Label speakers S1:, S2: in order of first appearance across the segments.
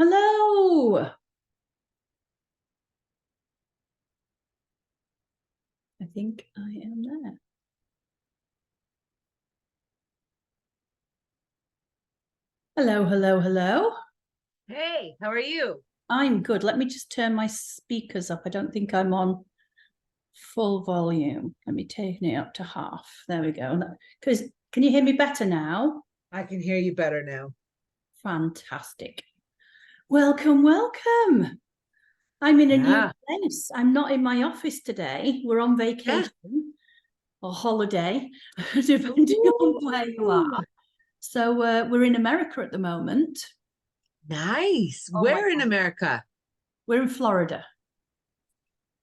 S1: Hello. I think I am there. Hello, hello, hello.
S2: Hey, how are you?
S1: I'm good. Let me just turn my speakers up. I don't think I'm on full volume. Let me turn it up to half. There we go. Because can you hear me better now?
S2: I can hear you better now.
S1: Fantastic. Welcome, welcome. I'm in a new
S2: Yeah.
S1: place. I'm not in my office today. We're on
S2: Yeah.
S1: vacation or holiday, depending on where you are.
S2: Ooh,
S1: So we're in America at the moment.
S2: nice.
S1: Oh my
S2: Where in
S1: God.
S2: America?
S1: We're in Florida.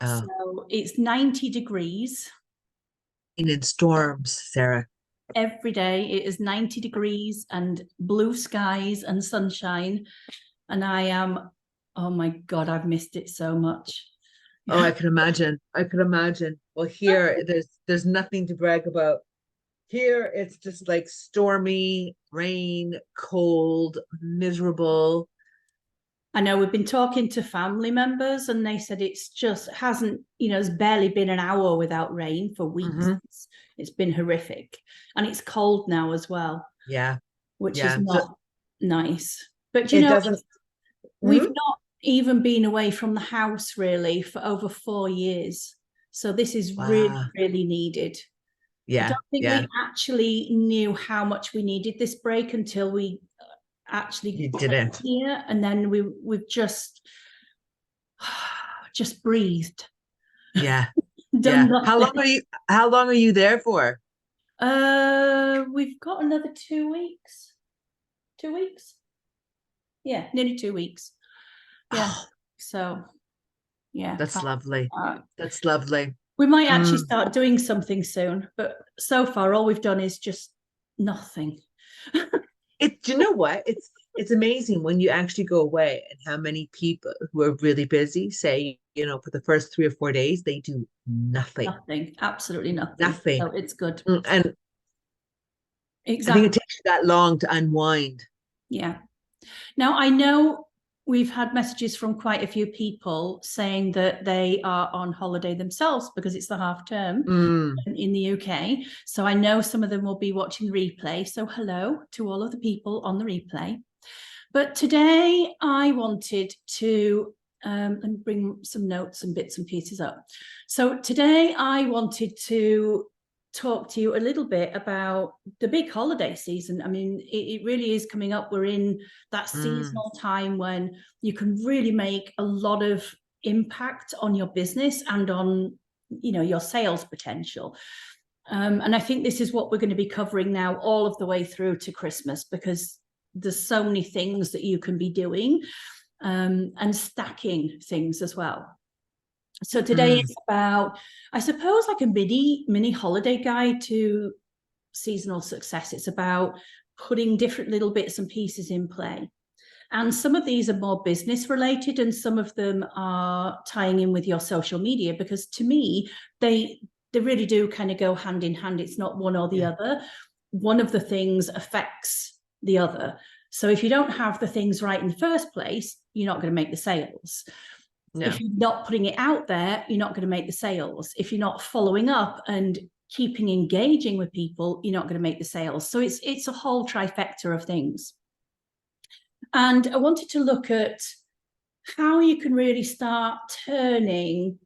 S2: Oh,
S1: So it's 90 degrees
S2: in storms, Sarah.
S1: every day. It is 90 degrees and blue skies and sunshine. And I am, oh my God, I've missed it so much.
S2: Oh, I can imagine. I can imagine. Well, here there's nothing to brag about. Here it's just like stormy, rain, cold, miserable.
S1: I know we've been talking to family members and they said it's just hasn't, it's barely been an hour without rain for weeks.
S2: Hmm.
S1: It's been horrific. And it's cold now as well,
S2: Yeah.
S1: which is
S2: Yeah. So
S1: not nice. But
S2: it doesn't.
S1: we've
S2: Mhm.
S1: not even been away from the house really for over 4 years. So this is really,
S2: Wow.
S1: really needed. I
S2: Yeah.
S1: don't think
S2: Yeah.
S1: we actually knew how much we needed this break until we actually
S2: You
S1: came
S2: didn't.
S1: here, and then we've just breathed,
S2: Yeah.
S1: done
S2: Yeah.
S1: nothing.
S2: How long are you there for?
S1: We've got another 2 weeks. 2 weeks? Yeah, nearly 2 weeks. Yeah.
S2: Oh,
S1: So yeah,
S2: that's lovely. That's lovely.
S1: we might actually
S2: Mm.
S1: start doing something soon, but so far all we've done is just nothing.
S2: Do you know what? It's amazing when you actually go away and how many people who are really busy say, for the first 3 or 4 days, they do nothing.
S1: Nothing, absolutely nothing.
S2: Nothing.
S1: So it's good.
S2: And I think it
S1: Exactly.
S2: takes you that long to unwind.
S1: Yeah. Now, I know we've had messages from quite a few people saying that they are on holiday themselves because it's the half term
S2: Mm.
S1: in the UK. So I know some of them will be watching the replay. So hello to all of the people on the replay. But today I wanted to let me bring some notes and bits and pieces up. So today I wanted to talk to you a little bit about the big holiday season. I mean, it really is coming up. We're in that
S2: Mm.
S1: seasonal time when you can really make a lot of impact on your business and on your sales potential. And I think this is what we're going to be covering now all of the way through to Christmas, because there's so many things that you can be doing, and stacking things as well. So today
S2: Mm.
S1: is about, I suppose, like a mini holiday guide to seasonal success. It's about putting different little bits and pieces in play. And some of these are more business related and some of them are tying in with your social media, because to me, they really do kind of go hand in hand. It's not one or the
S2: Yeah.
S1: other. One of the things affects the other. So if you don't have the things right in the first place, you're not going to make the sales.
S2: No.
S1: If you're not putting it out there, you're not going to make the sales. If you're not following up and keeping engaging with people, you're not going to make the sales. So it's a whole trifecta of things. And I wanted to look at how you can really start turning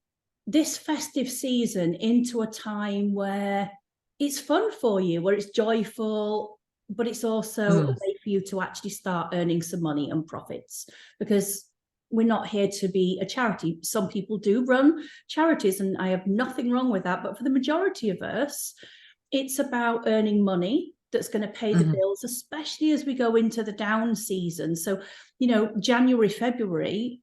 S1: this festive season into a time where it's fun for you, where it's joyful, but it's also a
S2: Mm.
S1: way for you to actually start earning some money and profits. Because we're not here to be a charity. Some people do run charities, and I have nothing wrong with that. But for the majority of us, it's about earning money that's going to pay the
S2: Mhm.
S1: bills, especially as we go into the down season. So, January, February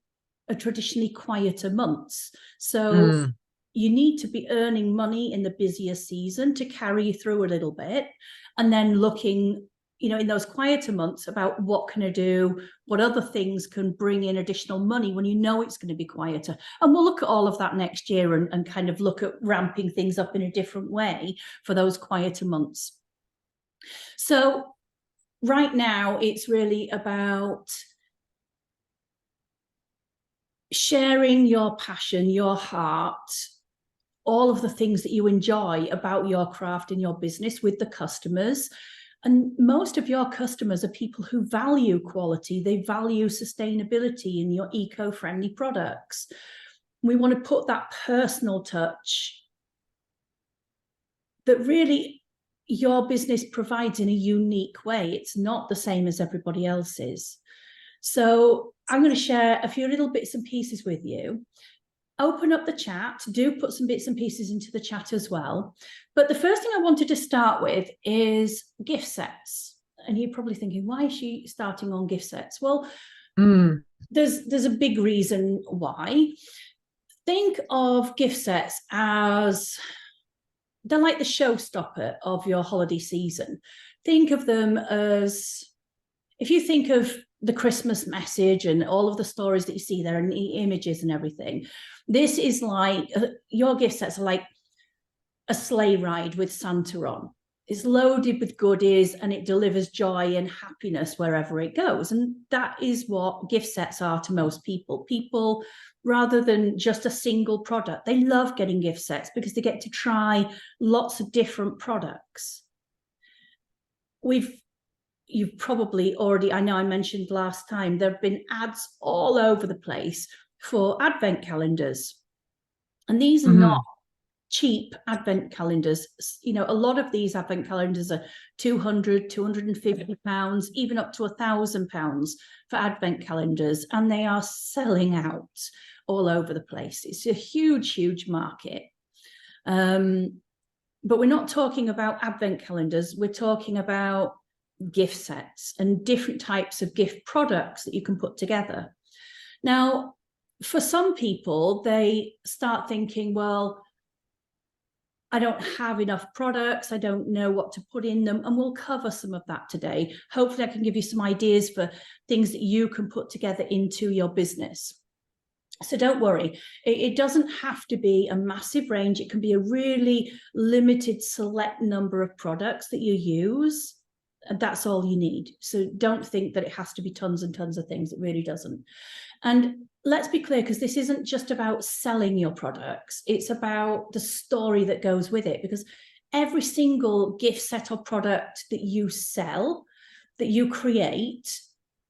S1: are traditionally quieter months. So
S2: Mm.
S1: you need to be earning money in the busier season to carry you through a little bit. And then looking, in those quieter months about what can I do, what other things can bring in additional money when it's going to be quieter. And we'll look at all of that next year and kind of look at ramping things up in a different way for those quieter months. So right now, it's really about sharing your passion, your heart, all of the things that you enjoy about your craft and your business with the customers. And most of your customers are people who value quality, they value sustainability in your eco-friendly products. We want to put that personal touch that really your business provides in a unique way. It's not the same as everybody else's. So I'm going to share a few little bits and pieces with you. Open up the chat, do put some bits and pieces into the chat as well. But the first thing I wanted to start with is gift sets. And you're probably thinking, why is she starting on gift sets? Well, there's a big reason why. Think of gift sets as they're like the showstopper of your holiday season. Think of them as, if you think of the Christmas message and all of the stories that you see there and the images and everything, this is like, your gift sets are like a sleigh ride with Santa on. It's loaded with goodies and it delivers joy and happiness wherever it goes. And that is what gift sets are to most people. People, rather than just a single product, they love getting gift sets because they get to try lots of different products. You've probably already, I know I mentioned last time, there have been ads all over the place for advent calendars. And these are not cheap advent calendars. You know, a lot of these advent calendars are 200, 250 pounds, even up to £1,000 for advent calendars. And they are selling out all over the place. It's a huge, huge market. But we're not talking about advent calendars. We're talking about gift sets and different types of gift products that you can put together. Now, for some people, they start thinking, well, I don't have enough products, I don't know what to put in them, and we'll cover some of that today. Hopefully I can give you some ideas for things that you can put together into your business. So don't worry, it doesn't have to be a massive range. It can be a really limited select number of products that you use. And that's all you need. So don't think that it has to be tons and tons of things. It really doesn't. And let's be clear, because this isn't just about selling your products. It's about the story that goes with it, because every single gift set or product that you sell, that you create,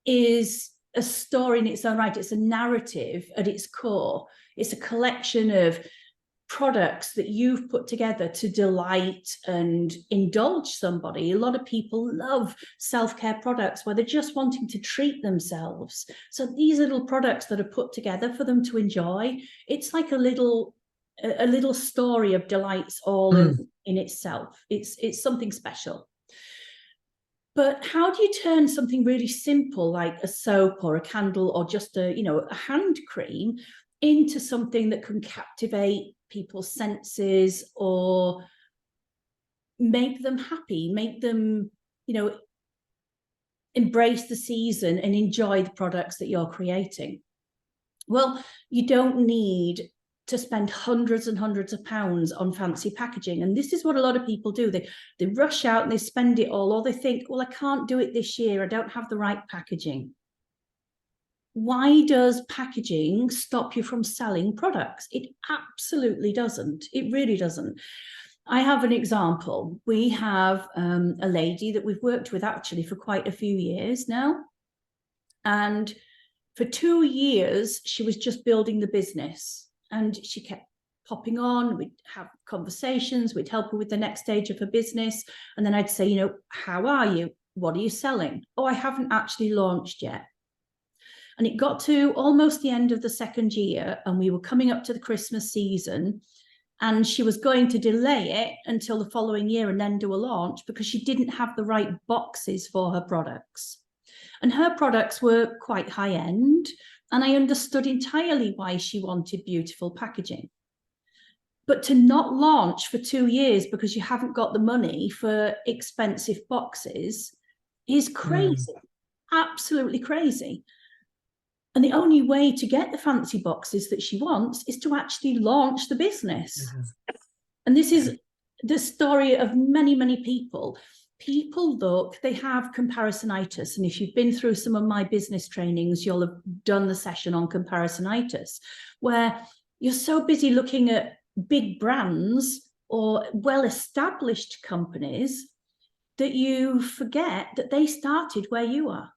S1: is a story in its own right. It's a narrative at its core. It's a collection of products that you've put together to delight and indulge somebody. A lot of people love self-care products where they're just wanting to treat themselves. So these little products that are put together for them to enjoy, it's like a little story of delights all in itself. It's something special. But how do you turn something really simple like a soap or a candle or just a hand cream into something that can captivate people's senses or make them happy, make them, embrace the season and enjoy the products that you're creating? Well, you don't need to spend hundreds and hundreds of pounds on fancy packaging. And this is what a lot of people do. They rush out and they spend it all, or they think, well, I can't do it this year. I don't have the right packaging. Why does packaging stop you from selling products? It absolutely doesn't. It really doesn't. I have an example. We have a lady that we've worked with actually for quite a few years now. And for 2 years, she was just building the business. And she kept popping on. We'd have conversations. We'd help her with the next stage of her business. And then I'd say, how are you? What are you selling? Oh, I haven't actually launched yet. And it got to almost the end of the second year, and we were coming up to the Christmas season, and she was going to delay it until the following year and then do a launch because she didn't have the right boxes for her products. And her products were quite high end, and I understood entirely why she wanted beautiful packaging. But to not launch for 2 years because you haven't got the money for expensive boxes is crazy, absolutely crazy. And the only way to get the fancy boxes that she wants is to actually launch the business. And this is the story of many, many people. people look, they have comparisonitis. And if you've been through some of my business trainings, you'll have done the session on comparisonitis, where you're so busy looking at big brands or well-established companies that you forget that they started where you are.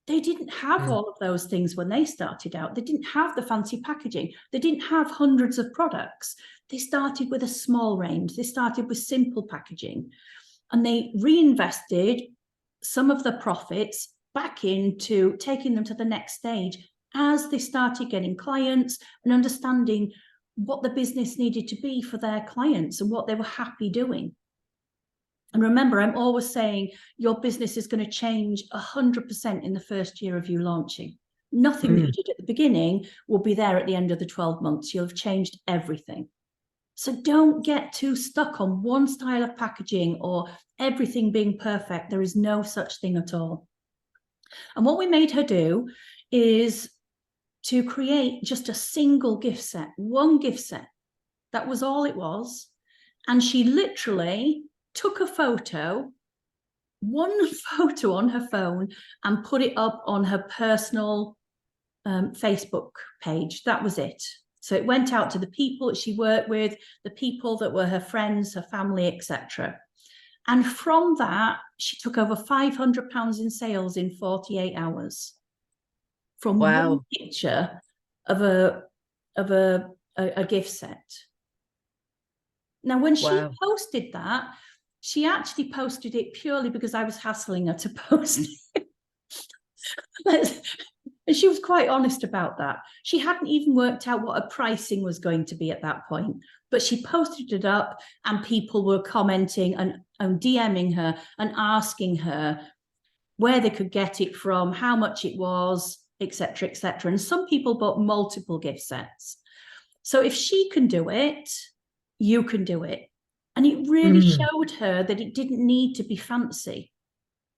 S1: They didn't have all of those things when they started out. They didn't have the fancy packaging. They didn't have hundreds of products. They started with a small range. They started with simple packaging. And they reinvested some of the profits back into taking them to the next stage as they started getting clients and understanding what the business needed to be for their clients and what they were happy doing. And remember, I'm always saying your business is going to change 100% in the first year of you launching. Nothing that you did at the beginning will be there at the end of the 12 months. You'll have changed everything. So don't get too stuck on one style of packaging or everything being perfect. There is no such thing at all. And what we made her do is to create just a single gift set, one gift set. That was all it was. And she literally took a photo, one photo on her phone, and put it up on her personal Facebook page. That was it. So it went out to the people that she worked with, the people that were her friends, her family, etc. And from that, she took over £500 in sales in 48 hours from one picture of a gift set. Now, when she posted that, she actually posted it purely because I was hassling her to post it. And she was quite honest about that. She hadn't even worked out what her pricing was going to be at that point, but she posted it up and people were commenting and DMing her and asking her where they could get it from, how much it was, etc., etc. And some people bought multiple gift sets. So if she can do it, you can do it. And it really showed her that it didn't need to be fancy.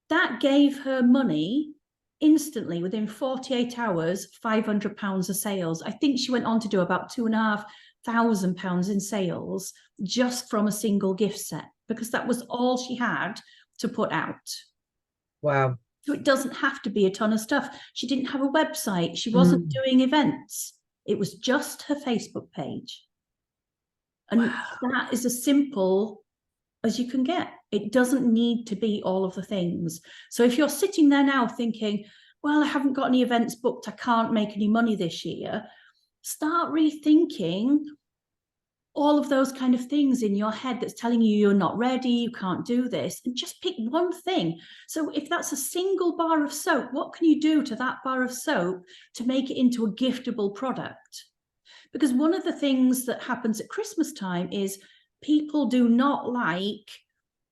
S1: That gave her money instantly, within 48 hours, £500 of sales. I think she went on to do about £2,500 in sales just from a single gift set, because that was all she had to put out.
S2: Wow.
S1: So it doesn't have to be a ton of stuff. She didn't have a website. She wasn't doing events. It was just her Facebook page. And that is as simple as you can get. It doesn't need to be all of the things. So if you're sitting there now thinking, well, I haven't got any events booked, I can't make any money this year, start rethinking all of those kind of things in your head that's telling you you're not ready, you can't do this, and just pick one thing. So if that's a single bar of soap, what can you do to that bar of soap to make it into a giftable product? Because one of the things that happens at Christmas time is people do not like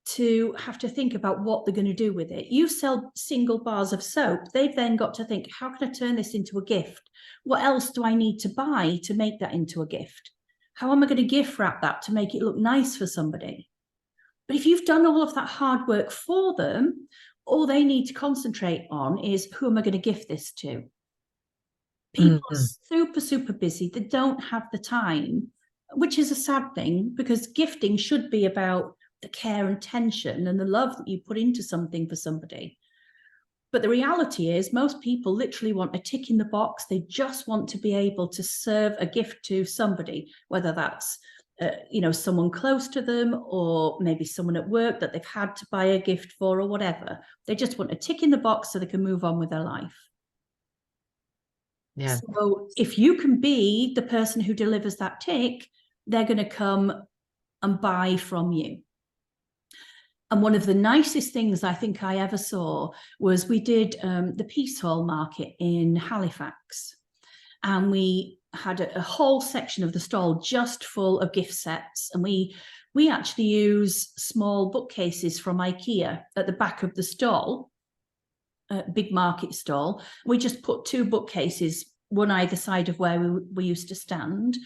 S1: to have to think about what they're going to do with it. You sell single bars of soap. They've then got to think, how can I turn this into a gift? What else do I need to buy to make that into a gift? How am I going to gift wrap that to make it look nice for somebody? But if you've done all of that hard work for them, all they need to concentrate on is, who am I going to gift this to? People are super, super busy. They don't have the time, which is a sad thing, because gifting should be about the care and attention and the love that you put into something for somebody. But the reality is most people literally want a tick in the box. They just want to be able to serve a gift to somebody, whether that's someone close to them or maybe someone at work that they've had to buy a gift for or whatever. They just want a tick in the box so they can move on with their life. Yeah. So if you can be the person who delivers that tick, they're going to come and buy from you. And one of the nicest things I think I ever saw was we did the Peace Hall market in Halifax. And we had a whole section of the stall just full of gift sets. And we actually use small bookcases from IKEA at the back of the stall, big market stall. We just put 2 bookcases, one either side of where we used to stand.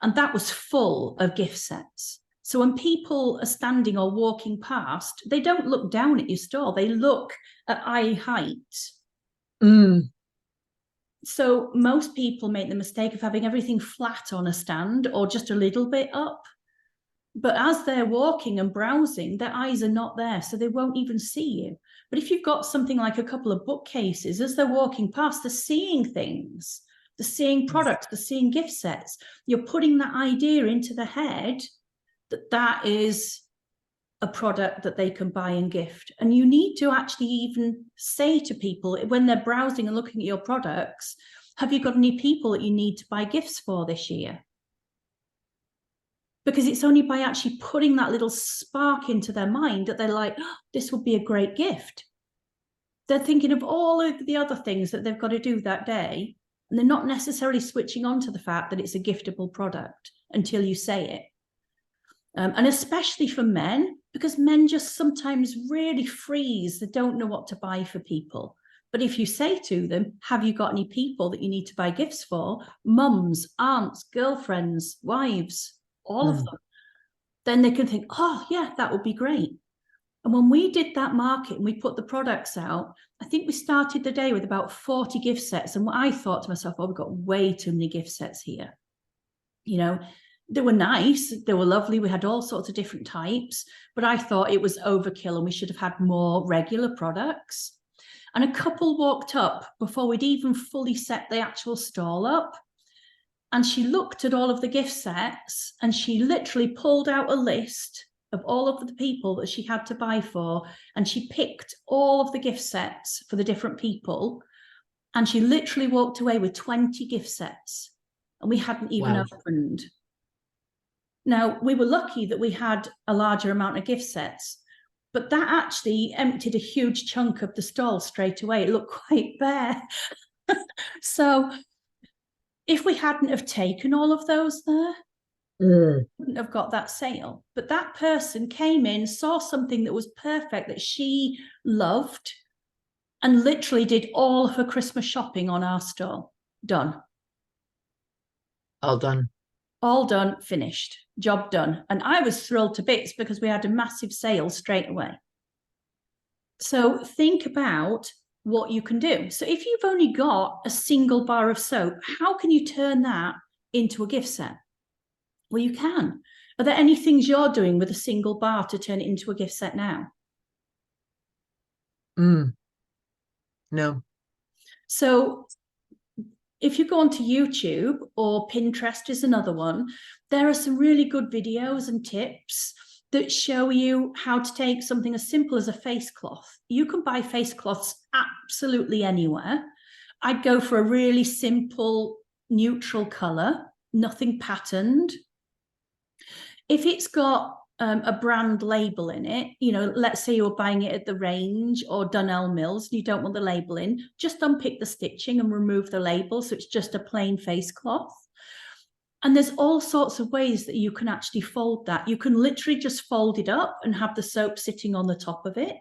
S1: And that was full of gift sets. So when people are standing or walking past, they don't look down at your stall. They look at eye height. So most people make the mistake of having everything flat on a stand or just a little bit up. But as they're walking and browsing, their eyes are not there, so they won't even see you. But if you've got something like a couple of bookcases, as they're walking past, they're seeing things, they're seeing products, they're seeing gift sets. You're putting that idea into the head that that is a product that they can buy and gift. And you need to actually even say to people when they're browsing and looking at your products, have you got any people that you need to buy gifts for this year? Because it's only by actually putting that little spark into their mind that they're like, oh, this would be a great gift. They're thinking of all of the other things that they've got to do that day, and they're not necessarily switching on to the fact that it's a giftable product until you say it. And especially for men, because men just sometimes really freeze. They don't know what to buy for people. But if you say to them, have you got any people that you need to buy gifts for? Mums, aunts, girlfriends, wives, all of them. Then they can think, oh, yeah, that would be great. And when we did that market and we put the products out, I think we started the day with about 40 gift sets. And I thought to myself, oh, we've got way too many gift sets here. You know, they were nice, they were lovely. We had all sorts of different types, but I thought it was overkill and we should have had more regular products. And a couple walked up before we'd even fully set the actual stall up. And she looked at all of the gift sets and she literally pulled out a list of all of the people that she had to buy for. And she picked all of the gift sets for the different people. And she literally walked away with 20 gift sets. And we hadn't even opened. Now, we were lucky that we had a larger amount of gift sets, but that actually emptied a huge chunk of the stall straight away. It looked quite bare. So if we hadn't have taken all of those there, we wouldn't have got that sale. But that person came in, saw something that was perfect, that she loved, and literally did all of her Christmas shopping on our stall. Done.
S2: All done.
S1: All done, finished, job done. And I was thrilled to bits because we had a massive sale straight away. So think about what you can do. So if you've only got a single bar of soap, how can you turn that into a gift set? Well, you can. Are there any things you're doing with a single bar to turn it into a gift set now?
S2: No.
S1: So if you go onto YouTube, or Pinterest is another one, there are some really good videos and tips that show you how to take something as simple as a face cloth. You can buy face cloths absolutely anywhere. I'd go for a really simple neutral color, nothing patterned. If it's got a brand label in it, you know, let's say you're buying it at the Range or Dunelm Mills, and you don't want the label in, just unpick the stitching and remove the label, so it's just a plain face cloth. And there's all sorts of ways that you can actually fold that. You can literally just fold it up and have the soap sitting on the top of it,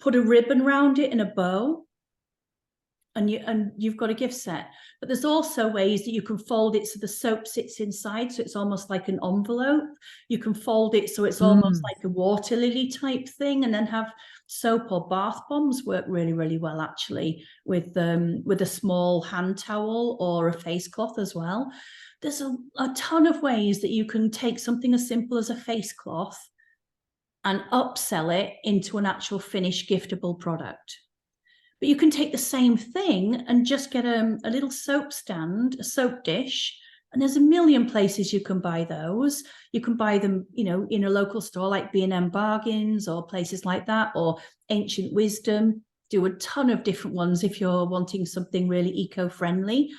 S1: put a ribbon around it in a bow, and you've got a gift set. But there's also ways that you can fold it so the soap sits inside, so it's almost like an envelope. You can fold it so it's almost like a water lily type thing, and then have soap or bath bombs work really, really well actually with a small hand towel or a face cloth as well. There's a ton of ways that you can take something as simple as a face cloth and upsell it into an actual finished giftable product. But you can take the same thing and just get a little soap stand, a soap dish, and there's a million places you can buy those. You can buy them, you know, in a local store like B&M Bargains or places like that, or Ancient Wisdom. Do a ton of different ones if you're wanting something really eco-friendly.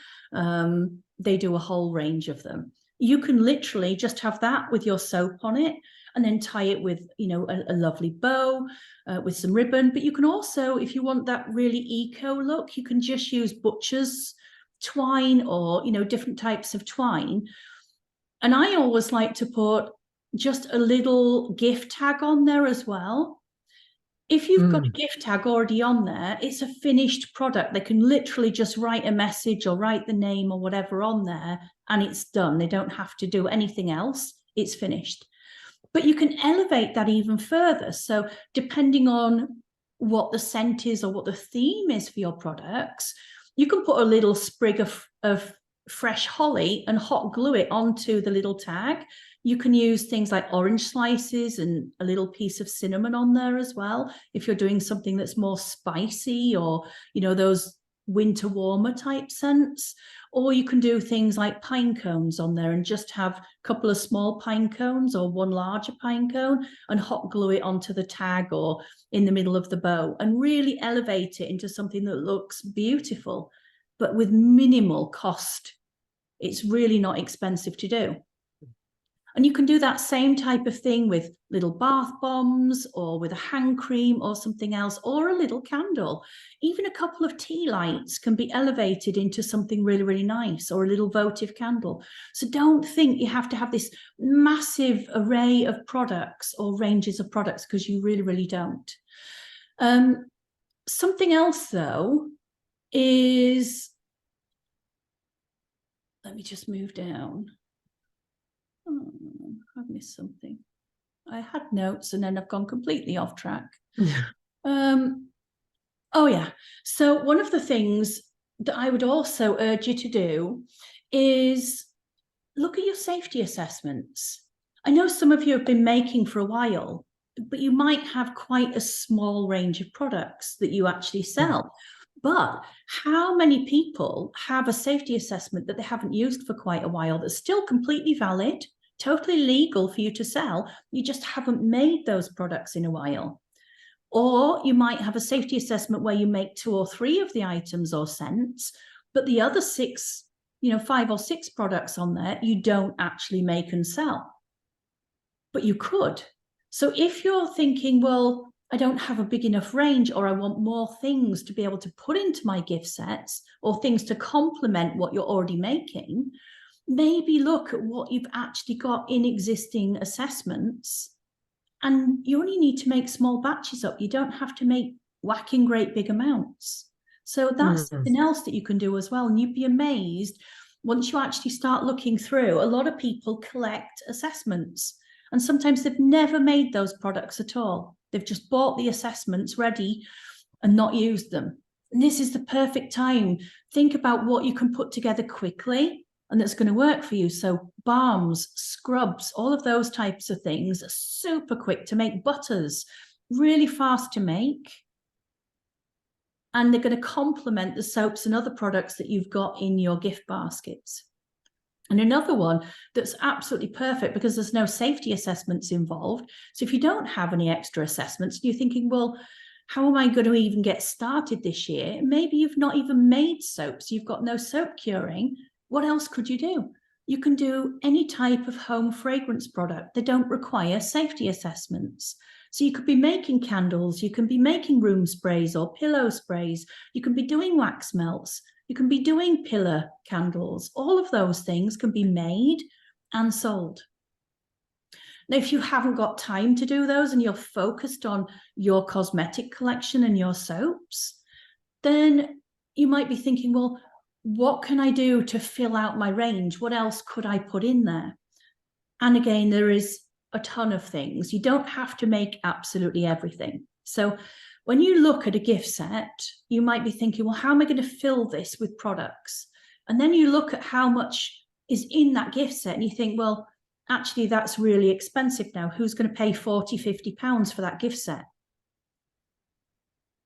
S1: They do a whole range of them. You can literally just have that with your soap on it, and then tie it with, you know, a lovely bow with some ribbon. But you can also, if you want that really eco look, you can just use butcher's twine or, you know, different types of twine. And I always like to put just a little gift tag on there as well. If you've got a gift tag already on there, it's a finished product. They can literally just write a message or write the name or whatever on there, and it's done. They don't have to do anything else. It's finished. But you can elevate that even further. So depending on what the scent is or what the theme is for your products, you can put a little sprig of fresh holly and hot glue it onto the little tag. You can use things like orange slices and a little piece of cinnamon on there as well, if you're doing something that's more spicy, or, you know, those winter warmer type scents. Or you can do things like pine cones on there and just have a couple of small pine cones or one larger pine cone and hot glue it onto the tag or in the middle of the bow, and really elevate it into something that looks beautiful, but with minimal cost. It's really not expensive to do. And you can do that same type of thing with little bath bombs or with a hand cream or something else, or a little candle. Even a couple of tea lights can be elevated into something really, really nice, or a little votive candle. So don't think you have to have this massive array of products or ranges of products, because you really, really don't. Something else, though, is, let me just move down. Oh, I've missed something. I had notes and then I've gone completely off track. Oh yeah. So one of the things that I would also urge you to do is look at your safety assessments. I know some of you have been making for a while, but you might have quite a small range of products that you actually sell. But how many people have a safety assessment that they haven't used for quite a while that's still completely valid, totally legal for you to sell? You just haven't made those products in a while. Or you might have a safety assessment where you make 2 or 3 of the items or scents, but the other 6, 5 or 6 products on there, you don't actually make and sell. But you could. So if you're thinking, well, I don't have a big enough range, or I want more things to be able to put into my gift sets, or things to complement what you're already making, maybe look at what you've actually got in existing assessments. And you only need to make small batches up. You don't have to make whacking great big amounts. So that's something else that you can do as well. And you'd be amazed once you actually start looking through. A lot of people collect assessments, and sometimes they've never made those products at all. They've just bought the assessments ready and not used them. And this is the perfect time. Think about what you can put together quickly and that's going to work for you. So balms, scrubs, all of those types of things are super quick to make. Butters, really fast to make. And they're going to complement the soaps and other products that you've got in your gift baskets. And another one that's absolutely perfect, because there's no safety assessments involved. So if you don't have any extra assessments, you're thinking, well, how am I going to even get started this year? Maybe you've not even made soaps. You've got no soap curing. What else could you do? You can do any type of home fragrance product that don't require safety assessments. So you could be making candles, you can be making room sprays or pillow sprays, you can be doing wax melts, you can be doing pillar candles. All of those things can be made and sold. Now, if you haven't got time to do those and you're focused on your cosmetic collection and your soaps, then you might be thinking, well, what can I do to fill out my range? What else could I put in there? And again, there is a ton of things. You don't have to make absolutely everything. So when you look at a gift set, you might be thinking, well, how am I going to fill this with products? And then you look at how much is in that gift set and you think, well, actually, that's really expensive now. Who's going to pay 40, 50 pounds for that gift set?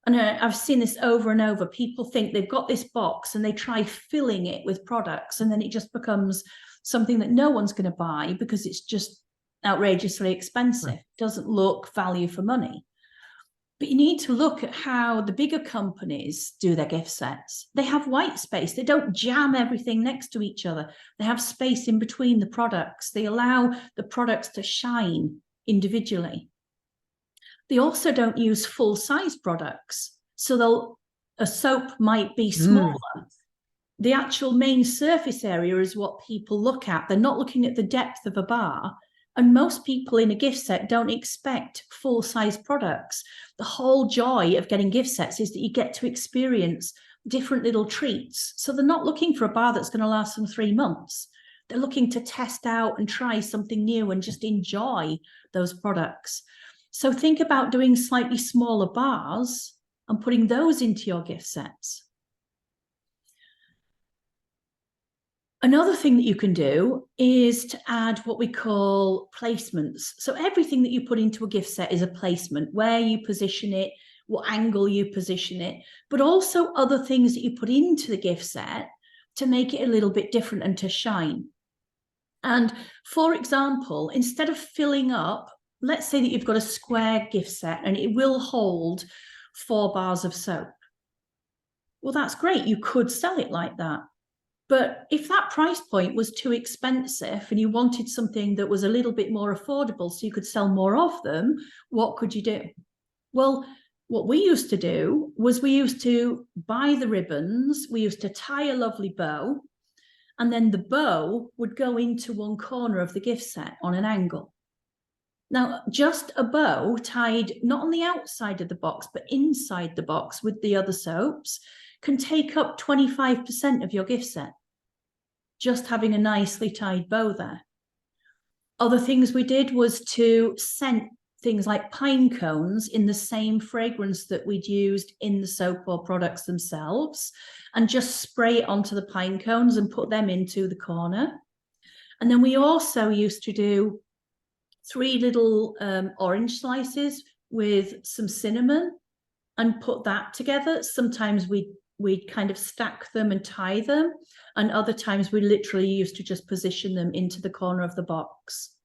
S1: And I've seen this over and over. People think they've got this box and they try filling it with products, and then it just becomes something that no one's going to buy because it's just outrageously expensive. It doesn't look value for money. But you need to look at how the bigger companies do their gift sets. They have white space. They don't jam everything next to each other. They have space in between the products. They allow the products to shine individually. They also don't use full-size products. So a soap might be smaller. The actual main surface area is what people look at. They're not looking at the depth of a bar. And most people in a gift set don't expect full-size products. The whole joy of getting gift sets is that you get to experience different little treats. So they're not looking for a bar that's going to last them 3 months. They're looking to test out and try something new and just enjoy those products. So think about doing slightly smaller bars and putting those into your gift sets. Another thing that you can do is to add what we call placements. So everything that you put into a gift set is a placement, where you position it, what angle you position it, but also other things that you put into the gift set to make it a little bit different and to shine. And for example, instead of filling up, let's say that you've got a square gift set and it will hold 4 bars of soap. Well, that's great. You could sell it like that. But if that price point was too expensive and you wanted something that was a little bit more affordable so you could sell more of them, what could you do? Well, what we used to do was we used to buy the ribbons, we used to tie a lovely bow, and then the bow would go into one corner of the gift set on an angle. Now, just a bow tied not on the outside of the box, but inside the box with the other soaps can take up 25% of your gift set, just having a nicely tied bow there. Other things we did was to scent things like pine cones in the same fragrance that we'd used in the soap or products themselves, and just spray it onto the pine cones and put them into the corner. And then we also used to do 3 little orange slices with some cinnamon and put that together. Sometimes we'd kind of stack them and tie them, and other times we literally used to just position them into the corner of the box.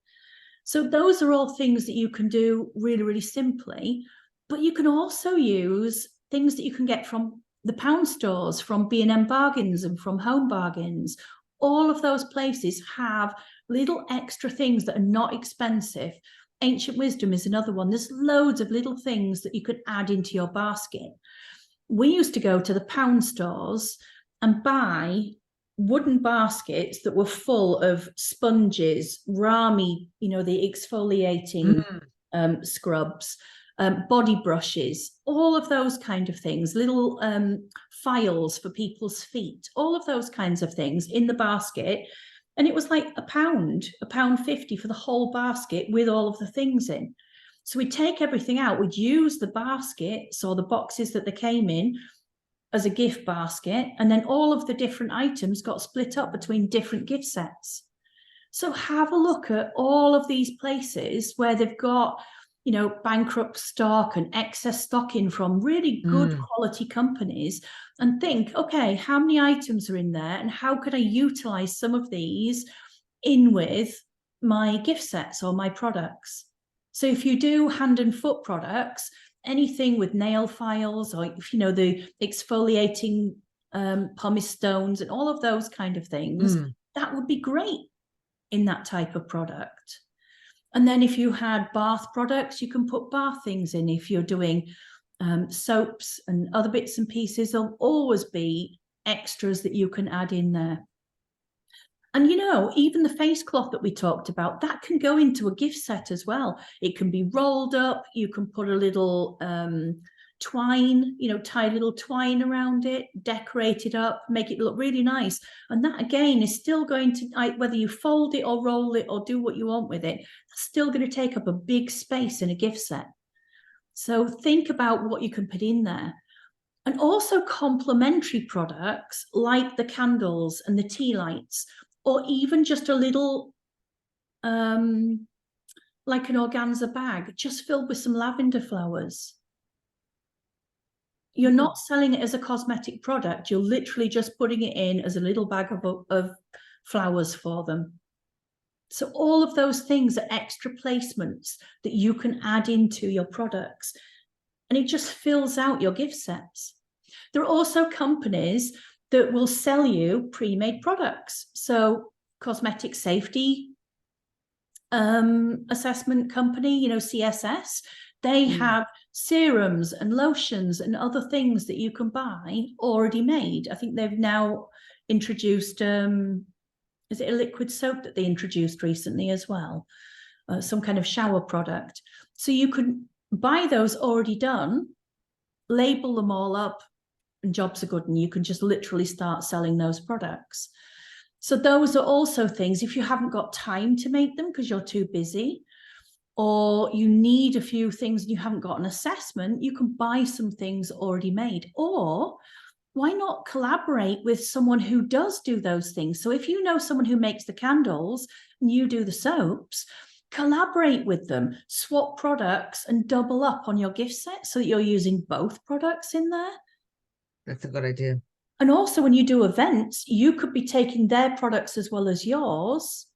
S1: So those are all things that you can do really, really simply, but you can also use things that you can get from the pound stores, from B&M Bargains and from Home Bargains. All of those places have little extra things that are not expensive. Ancient Wisdom is another one. There's loads of little things that you could add into your basket. We used to go to the pound stores and buy wooden baskets that were full of sponges, Rami, you know, the exfoliating scrubs, body brushes, all of those kind of things, little files for people's feet, all of those kinds of things in the basket. And it was like £1.50 for the whole basket with all of the things in. So we'd take everything out, we'd use the baskets or the boxes that they came in as a gift basket, and then all of the different items got split up between different gift sets. So have a look at all of these places where they've got, you know, bankrupt stock and excess stock in from really good quality companies, and think, okay, how many items are in there and how could I utilize some of these in with my gift sets or my products? So if you do hand and foot products, anything with nail files, or if you know, the exfoliating pumice stones and all of those kind of things, that would be great in that type of product. And then if you had bath products, you can put bath things in. If you're doing soaps and other bits and pieces, there'll always be extras that you can add in there. And, you know, even the face cloth that we talked about, that can go into a gift set as well. It can be rolled up. You can put a little twine, you know, tie a little twine around it, decorate it up, make it look really nice. And that, again, is still going to, whether you fold it or roll it or do what you want with it, that's still going to take up a big space in a gift set. So think about what you can put in there. And also complementary products like the candles and the tea lights, or even just a little, like an organza bag, just filled with some lavender flowers. You're not selling it as a cosmetic product. You're literally just putting it in as a little bag of flowers for them. So all of those things are extra placements that you can add into your products, and it just fills out your gift sets. There are also companies that will sell you pre-made products. So cosmetic safety assessment company, you know, CSS, they have serums and lotions and other things that you can buy already made. I think they've now introduced, is it a liquid soap that they introduced recently as well? Some kind of shower product. So you can buy those already done, label them all up, and jobs are good, and you can just literally start selling those products. So those are also things, if you haven't got time to make them because you're too busy, or you need a few things and you haven't got an assessment, you can buy some things already made. Or why not collaborate with someone who does do those things? So if you know someone who makes the candles and you do the soaps, collaborate with them, swap products and double up on your gift set so that you're using both products in there.
S2: That's a good idea.
S1: And also when you do events, you could be taking their products as well as yours.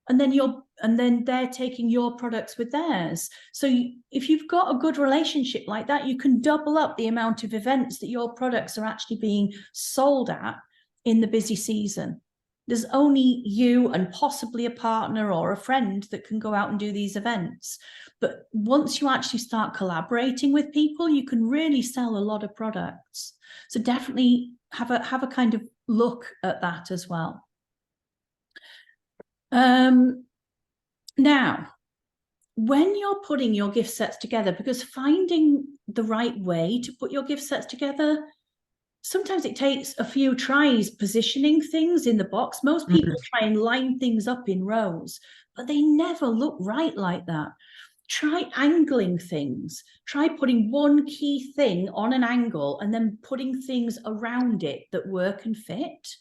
S1: And then they're taking your products with theirs. So if you've got a good relationship like that, you can double up the amount of events that your products are actually being sold at in the busy season. There's only you and possibly a partner or a friend that can go out and do these events. But once you actually start collaborating with people, you can really sell a lot of products. So definitely have a kind of look at that as well. Now, when you're putting your gift sets together, because finding the right way to put your gift sets together, sometimes it takes a few tries positioning things in the box. Most people try and line things up in rows, but they never look right like that. Try angling things. Try putting one key thing on an angle and then putting things around it that work and fit.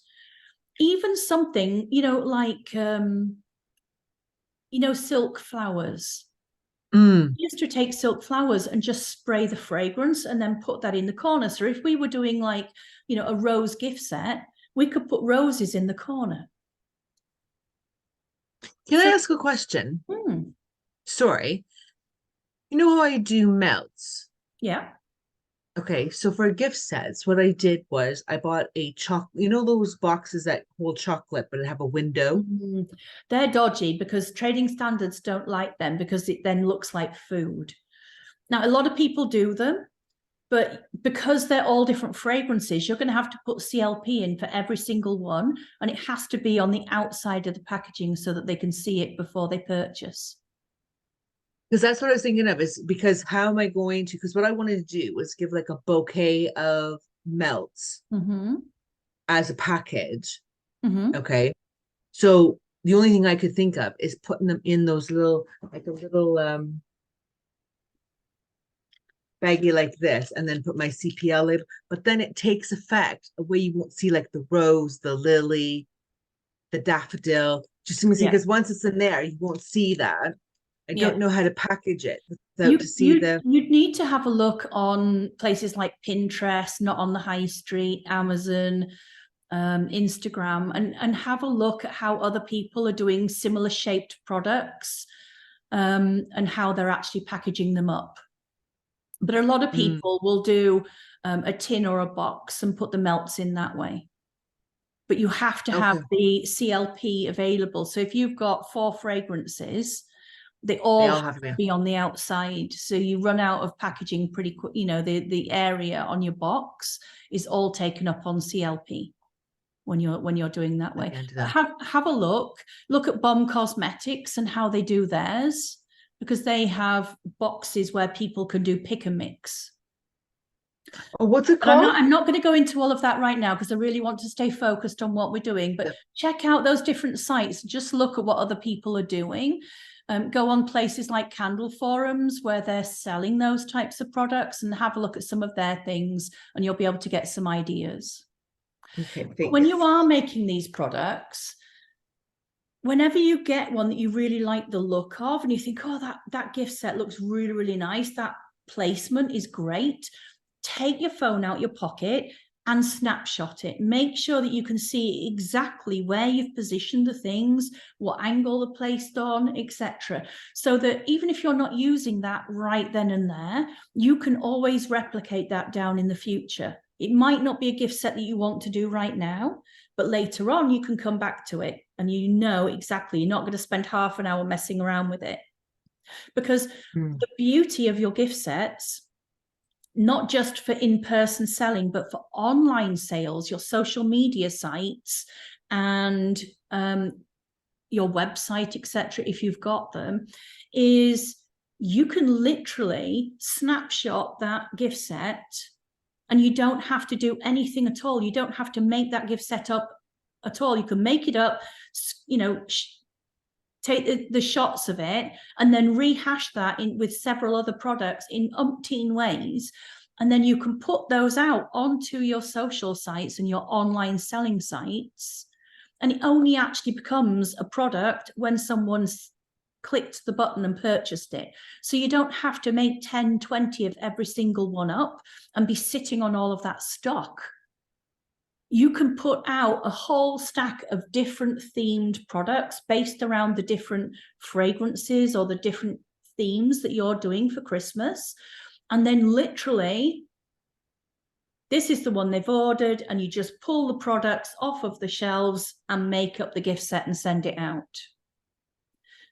S1: Even something, like, silk flowers. Used to take silk flowers and just spray the fragrance and then put that in the corner. So if we were doing like, a rose gift set, we could put roses in the corner.
S2: Can I ask a question? Sorry. You know how I do melts?
S1: Yeah.
S2: Okay, so for gift sets, what I did was I bought a chocolate, those boxes that hold chocolate, but have a window?
S1: They're dodgy because trading standards don't like them because it then looks like food. Now, a lot of people do them, but because they're all different fragrances, you're going to have to put CLP in for every single one, and it has to be on the outside of the packaging so that they can see it before they purchase.
S2: Because that's what I was thinking of, is because how am I going to, because what I wanted to do was give like a bouquet of melts as a package. Okay. So the only thing I could think of is putting them in those little, like a little baggie like this, and then put my CPL label. But then it takes effect where you won't see like the rose, the lily, the daffodil. Just because once it's in there, you won't see that. I don't know how to package it. You'd
S1: need to have a look on places like Pinterest, not on the high street, Amazon, Instagram, and have a look at how other people are doing similar shaped products, and how they're actually packaging them up. But a lot of people will do a tin or a box and put the melts in that way. But you have to have the CLP available. So if you've got 4 fragrances, they all have to be on the outside. So you run out of packaging pretty quick. The area on your box is all taken up on CLP when you're doing that way. Have a look at Bomb Cosmetics and how they do theirs, because they have boxes where people can do pick and mix.
S2: Oh, what's it called?
S1: I'm not going to go into all of that right now because I really want to stay focused on what we're doing. But check out those different sites. Just look at what other people are doing. Go on places like Candle Forums where they're selling those types of products and have a look at some of their things, and you'll be able to get some ideas.
S2: Okay,
S1: when you are making these products, whenever you get one that you really like the look of and you think, oh, that gift set looks really, really nice, that placement is great, take your phone out your pocket and snapshot it. Make sure that you can see exactly where you've positioned the things, what angle they're placed on, etc. So that even if you're not using that right then and there, you can always replicate that down in the future. It might not be a gift set that you want to do right now, but later on you can come back to it and you know exactly, you're not going to spend half an hour messing around with it. Because the beauty of your gift sets, not just for in-person selling, but for online sales, your social media sites and your website, etc., if you've got them, is you can literally snapshot that gift set and you don't have to do anything at all. You don't have to make that gift set up at all. You can make it up, take the shots of it and then rehash that in with several other products in umpteen ways And then you can put those out onto your social sites and your online selling sites. And it only actually becomes a product when someone's clicked the button and purchased it. So you don't have to make 10, 20 of every single one up and be sitting on all of that stock. You can put out a whole stack of different themed products based around the different fragrances or the different themes that you're doing for Christmas. And then literally, this is the one they've ordered, and you just pull the products off of the shelves and make up the gift set and send it out.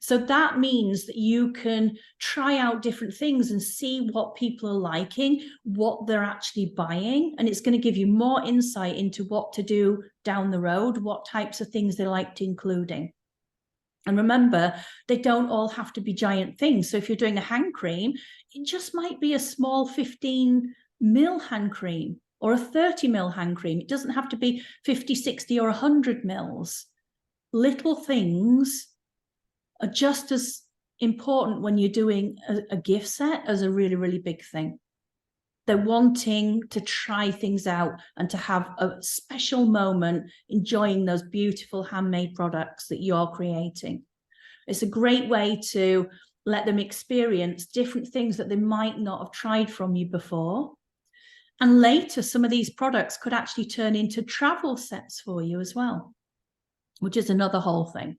S1: So that means that you can try out different things and see what people are liking, what they're actually buying. And it's going to give you more insight into what to do down the road, what types of things they liked including. And remember, they don't all have to be giant things. So if you're doing a hand cream, it just might be a small 15 ml hand cream or a 30 ml hand cream. It doesn't have to be 50, 60 or 100 mils. Little things are just as important when you're doing a gift set as a really, really big thing. They're wanting to try things out and to have a special moment enjoying those beautiful handmade products that you're creating. It's a great way to let them experience different things that they might not have tried from you before. And later, some of these products could actually turn into travel sets for you as well, which is another whole thing.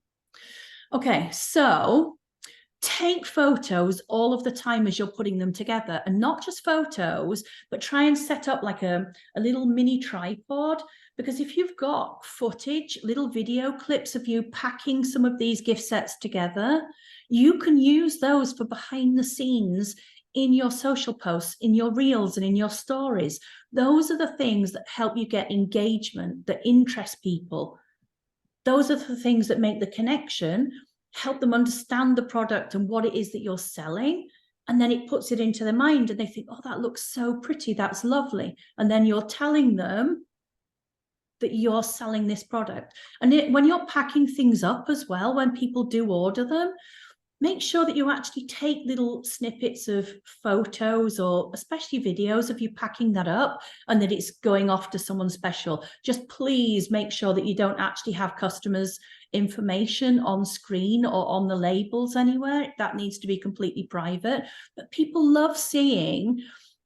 S1: Okay, so take photos all of the time as you're putting them together, and not just photos, but try and set up like a little mini tripod, because if you've got footage, little video clips of you packing some of these gift sets together, you can use those for behind the scenes in your social posts, in your reels and in your stories. Those are the things that help you get engagement, that interest people. Those are the things that make the connection, help them understand the product and what it is that you're selling. And then it puts it into their mind and they think, oh, that looks so pretty. That's lovely. And then you're telling them that you're selling this product. And when you're packing things up as well, when people do order them, make sure that you actually take little snippets of photos or especially videos of you packing that up and that it's going off to someone special. Just please make sure that you don't actually have customers' information on screen or on the labels anywhere. That needs to be completely private. But people love seeing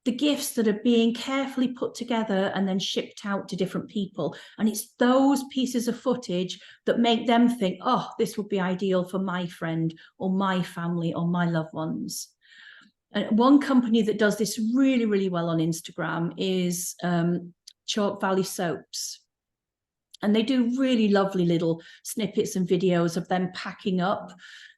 S1: the gifts that are being carefully put together and then shipped out to different people. And it's those pieces of footage that make them think, oh, this would be ideal for my friend or my family or my loved ones. And one company that does this really, really well on Instagram is Chalk Valley Soaps. And they do really lovely little snippets and videos of them packing up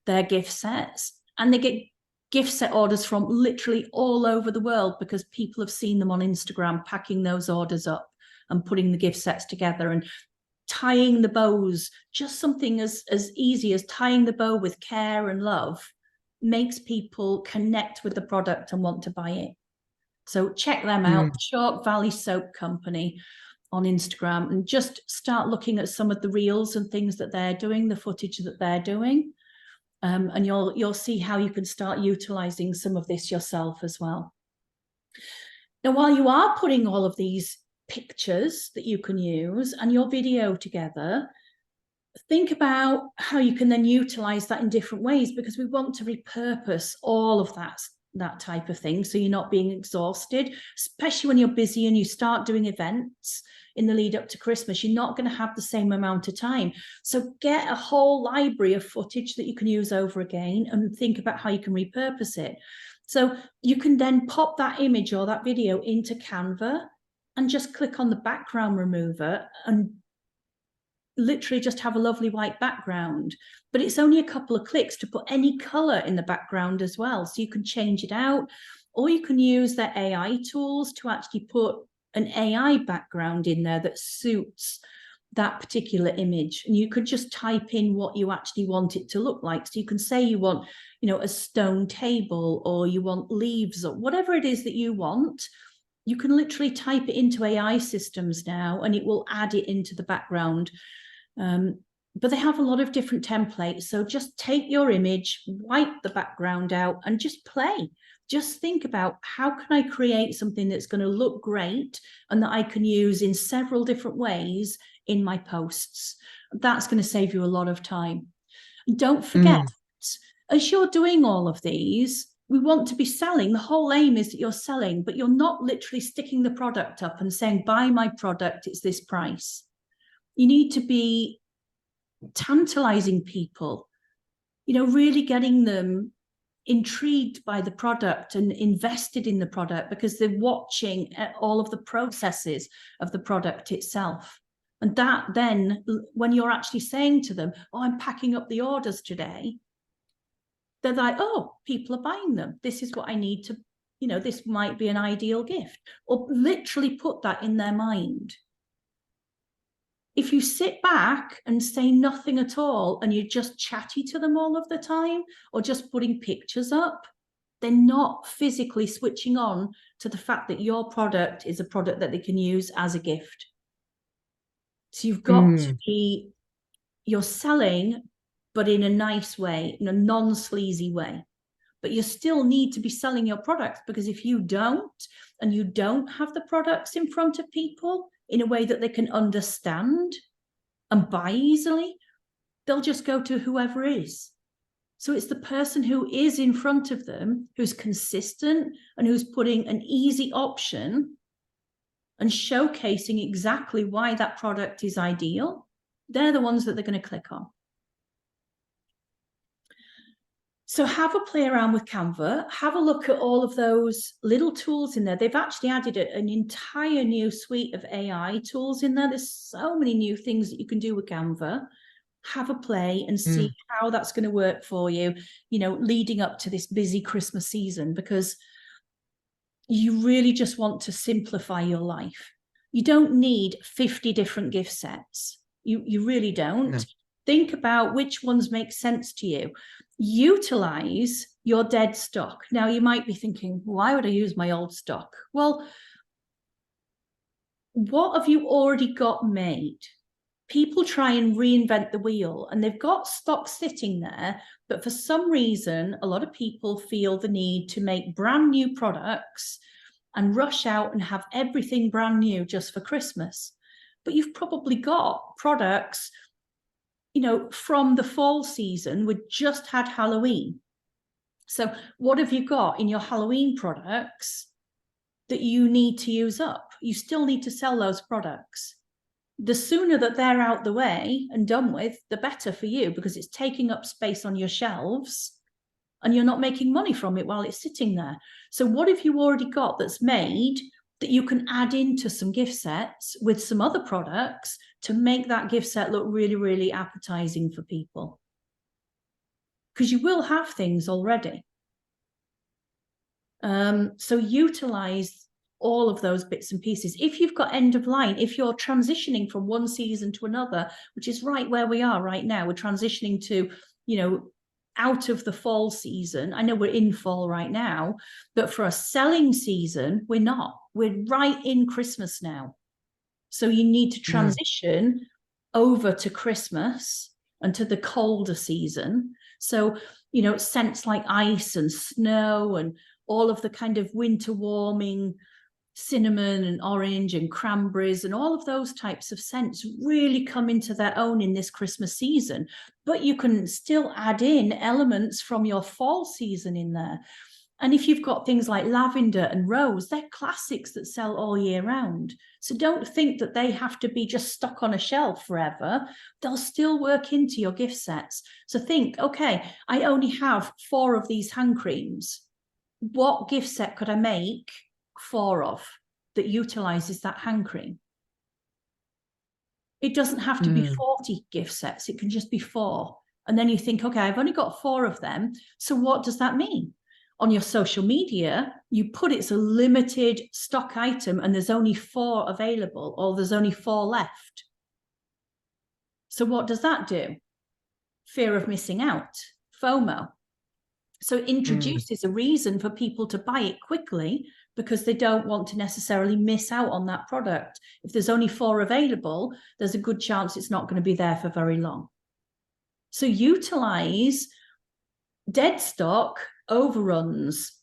S1: their gift sets. And they get gift set orders from literally all over the world because people have seen them on Instagram packing those orders up and putting the gift sets together and tying the bows. Just something as easy as tying the bow with care and love makes people connect with the product and want to buy it. So check them out, Chalk Valley Soap Company on Instagram, and just start looking at some of the reels and things that they're doing, the footage that they're doing. And you'll see how you can start utilizing some of this yourself as well. Now, while you are putting all of these pictures that you can use and your video together, think about how you can then utilize that in different ways, because we want to repurpose all of that type of thing so you're not being exhausted, especially when you're busy and you start doing events in the lead up to Christmas. You're not going to have the same amount of time. So get a whole library of footage that you can use over again and think about how you can repurpose it. So you can then pop that image or that video into Canva and just click on the background remover and literally just have a lovely white background. But it's only a couple of clicks to put any color in the background as well. So you can change it out, or you can use their AI tools to actually put an AI background in there that suits that particular image. And you could just type in what you actually want it to look like. So you can say you want, a stone table, or you want leaves, or whatever it is that you want. You can literally type it into AI systems now and it will add it into the background. But they have a lot of different templates. So just take your image, wipe the background out and just play. just think about, how can I create something that's going to look great and that I can use in several different ways in my posts? That's going to save you a lot of time. And don't forget, as you're doing all of these, we want to be selling. The whole aim is that you're selling, but you're not literally sticking the product up and saying, buy my product, it's this price. You need to be tantalizing people, you know, really getting them intrigued by the product and invested in the product, because they're watching all of the processes of the product itself. And that then, when you're actually saying to them, oh, I'm packing up the orders today, they're like, oh, people are buying them. This is what I need to, you know, this might be an ideal gift. Or literally put that in their mind. If you sit back and say nothing at all, and you're just chatty to them all of the time, or just putting pictures up, they're not physically switching on to the fact that your product is a product that they can use as a gift. So you've got to be, you're selling, but in a nice way, in a non-sleazy way. But you still need to be selling your products, because if you don't, and you don't have the products in front of people in a way that they can understand and buy easily, they'll just go to whoever is. So it's the person who is in front of them, who's consistent and who's putting an easy option and showcasing exactly why that product is ideal. They're the ones that they're going to click on. So have a play around with Canva, have a look at all of those little tools in there. They've actually added an entire new suite of AI tools in there. There's so many new things that you can do with Canva. Have a play and see how that's going to work for you, you know, leading up to this busy Christmas season, because you really just want to simplify your life. You don't need 50 different gift sets. You really don't. No. Think about which ones make sense to you. Utilize your dead stock. Now, you might be thinking, why would I use my old stock? Well, what have you already got made? People try and reinvent the wheel, and they've got stock sitting there, but for some reason, a lot of people feel the need to make brand new products and rush out and have everything brand new just for Christmas. But you've probably got products, you know, from the fall season. We just had Halloween. So what have you got in your Halloween products that you need to use up? You still need to sell those products. The sooner that they're out the way and done with, the better for you, because it's taking up space on your shelves and you're not making money from it while it's sitting there. So what have you already got that's made that you can add into some gift sets with some other products to make that gift set look really, really appetizing for people? Because you will have things already. So utilize all of those bits and pieces. If you've got end of line, if you're transitioning from one season to another, which is right where we are right now, we're transitioning to, you know, out of the fall season. I know we're in fall right now, but for a selling season, we're not. We're right in Christmas now. So you need to transition over to Christmas and to the colder season. So, you know, scents like ice and snow and all of the kind of winter warming, cinnamon and orange and cranberries and all of those types of scents really come into their own in this Christmas season. But you can still add in elements from your fall season in there. And if you've got things like lavender and rose, they're classics that sell all year round. So don't think that they have to be just stuck on a shelf forever. They'll still work into your gift sets. So think, okay, I only have 4 of these hand creams. What gift set could I make 4 of that utilizes that hand cream? It doesn't have to be 40 gift sets. It can just be 4. And then you think, okay, I've only got 4 of them. So what does that mean? On your social media, you put it's a limited stock item and there's only 4 available, or there's only 4 left. So what does that do? Fear of missing out, FOMO. So it introduces a reason for people to buy it quickly, because they don't want to necessarily miss out on that product. If there's only 4 available, there's a good chance it's not going to be there for very long. So utilize dead stock, overruns,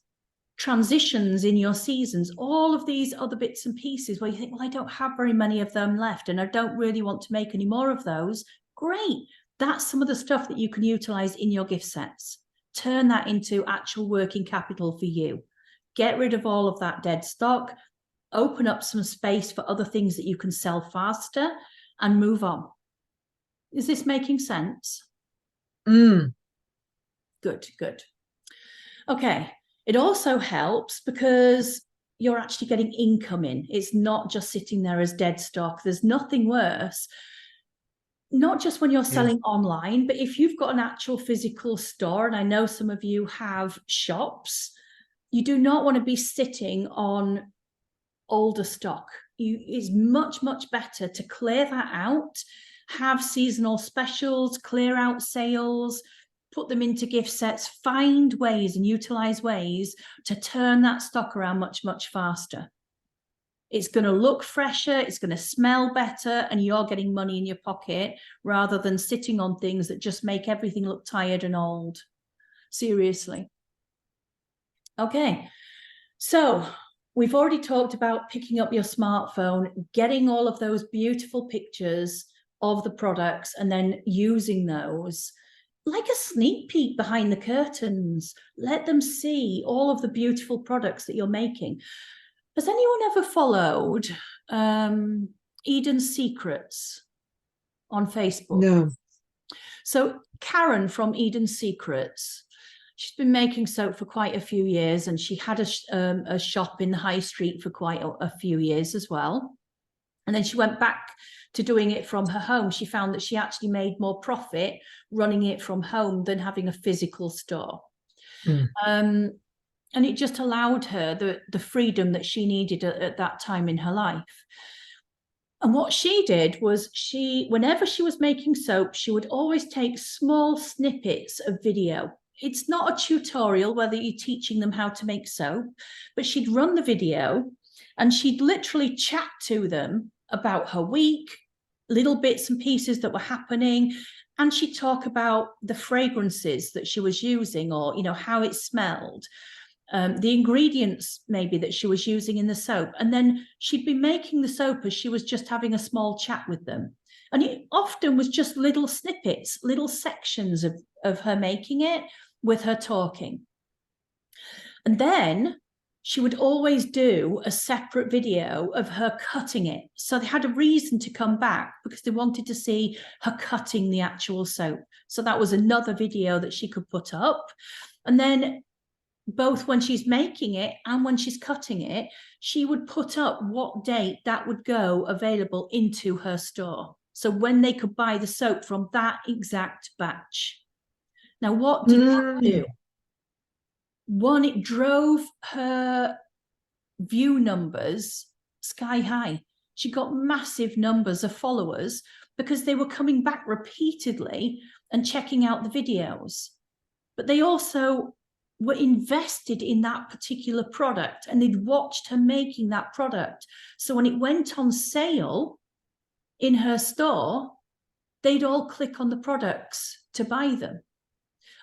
S1: transitions in your seasons, all of these other bits and pieces where you think, well, I don't have very many of them left and I don't really want to make any more of those. Great. That's some of the stuff that you can utilize in your gift sets. Turn that into actual working capital for you. Get rid of all of that dead stock, open up some space for other things that you can sell faster, and move on. Is this making sense?
S2: Mm.
S1: Good, good. Okay. It also helps because you're actually getting income in. It's not just sitting there as dead stock. There's nothing worse, not just when you're selling online, but if you've got an actual physical store, and I know some of you have shops, you do not want to be sitting on older stock. It's much, much better to clear that out, have seasonal specials, clear out sales, put them into gift sets, find ways and utilize ways to turn that stock around much, much faster. It's going to look fresher, it's going to smell better, and you're getting money in your pocket rather than sitting on things that just make everything look tired and old. Seriously. Okay, so we've already talked about picking up your smartphone, getting all of those beautiful pictures of the products, and then using those like a sneak peek behind the curtains. Let them see all of the beautiful products that you're making. Has anyone ever followed Eden Secrets on Facebook?
S2: No.
S1: So Karen from Eden Secrets, she's been making soap for quite a few years, and she had a shop in the high street for quite a few years as well. And then she went back to doing it from her home. She found that she actually made more profit running it from home than having a physical store. And it just allowed her the freedom that she needed at that time in her life. And what she did was whenever she was making soap, she would always take small snippets of video. It's not a tutorial, whether you're teaching them how to make soap, but she'd run the video and she'd literally chat to them about her week, little bits and pieces that were happening. And she'd talk about the fragrances that she was using, or, how it smelled, the ingredients maybe that she was using in the soap. And then she'd be making the soap as she was just having a small chat with them. And it often was just little snippets, little sections of her making it with her talking. And then she would always do a separate video of her cutting it. So they had a reason to come back because they wanted to see her cutting the actual soap. So that was another video that she could put up. And then both when she's making it and when she's cutting it, she would put up what date that would go available into her store. So when they could buy the soap from that exact batch. Now, what did that do? One, it drove her view numbers sky high. She got massive numbers of followers because they were coming back repeatedly and checking out the videos. But they also were invested in that particular product, and they'd watched her making that product. So when it went on sale in her store, they'd all click on the products to buy them.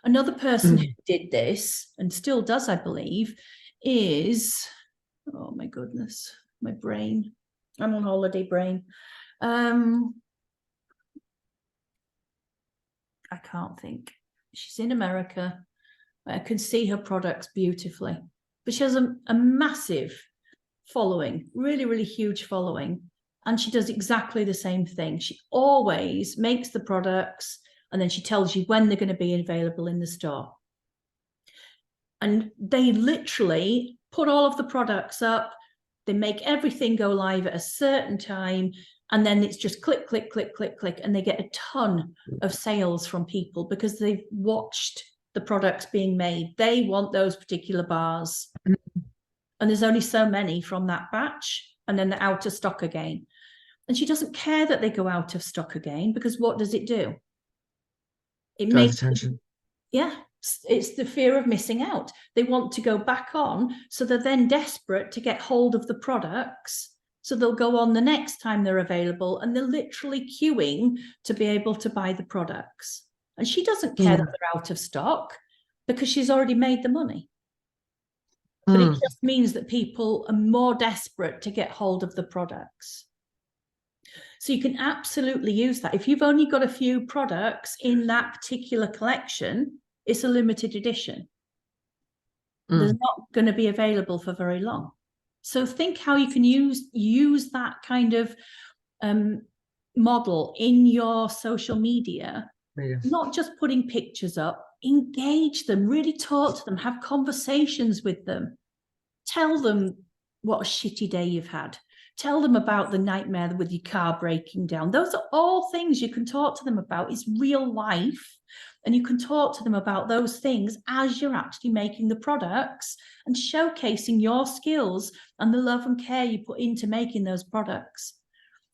S1: Another person who did this, and still does, I believe, is, oh my goodness, my brain. I'm on holiday brain. I can't think. She's in America. I can see her products beautifully. But she has a massive following, really, really huge following. And she does exactly the same thing. She always makes the products, and then she tells you when they're going to be available in the store. And they literally put all of the products up. They make everything go live at a certain time. And then it's just click, click, click, click, click. And they get a ton of sales from people because they've watched the products being made. They want those particular bars. And there's only so many from that batch. And then they're out of stock again. And she doesn't care that they go out of stock again, because what does it do? It makes
S2: attention.
S1: Yeah, it's the fear of missing out. They want to go back on, so they're then desperate to get hold of the products. So they'll go on the next time they're available, and they're literally queuing to be able to buy the products. And she doesn't care that they're out of stock because she's already made the money. but it
S2: Mm.
S1: just means that people are more desperate to get hold of the products. So you can absolutely use that. If you've only got a few products in that particular collection, it's a limited edition. They're not going to be available for very long. So think how you can use that kind of model in your social media, not just putting pictures up, engage them, really talk to them, have conversations with them, tell them what a shitty day you've had, tell them about the nightmare with your car breaking down. Those are all things you can talk to them about. It's real life. And you can talk to them about those things as you're actually making the products and showcasing your skills and the love and care you put into making those products.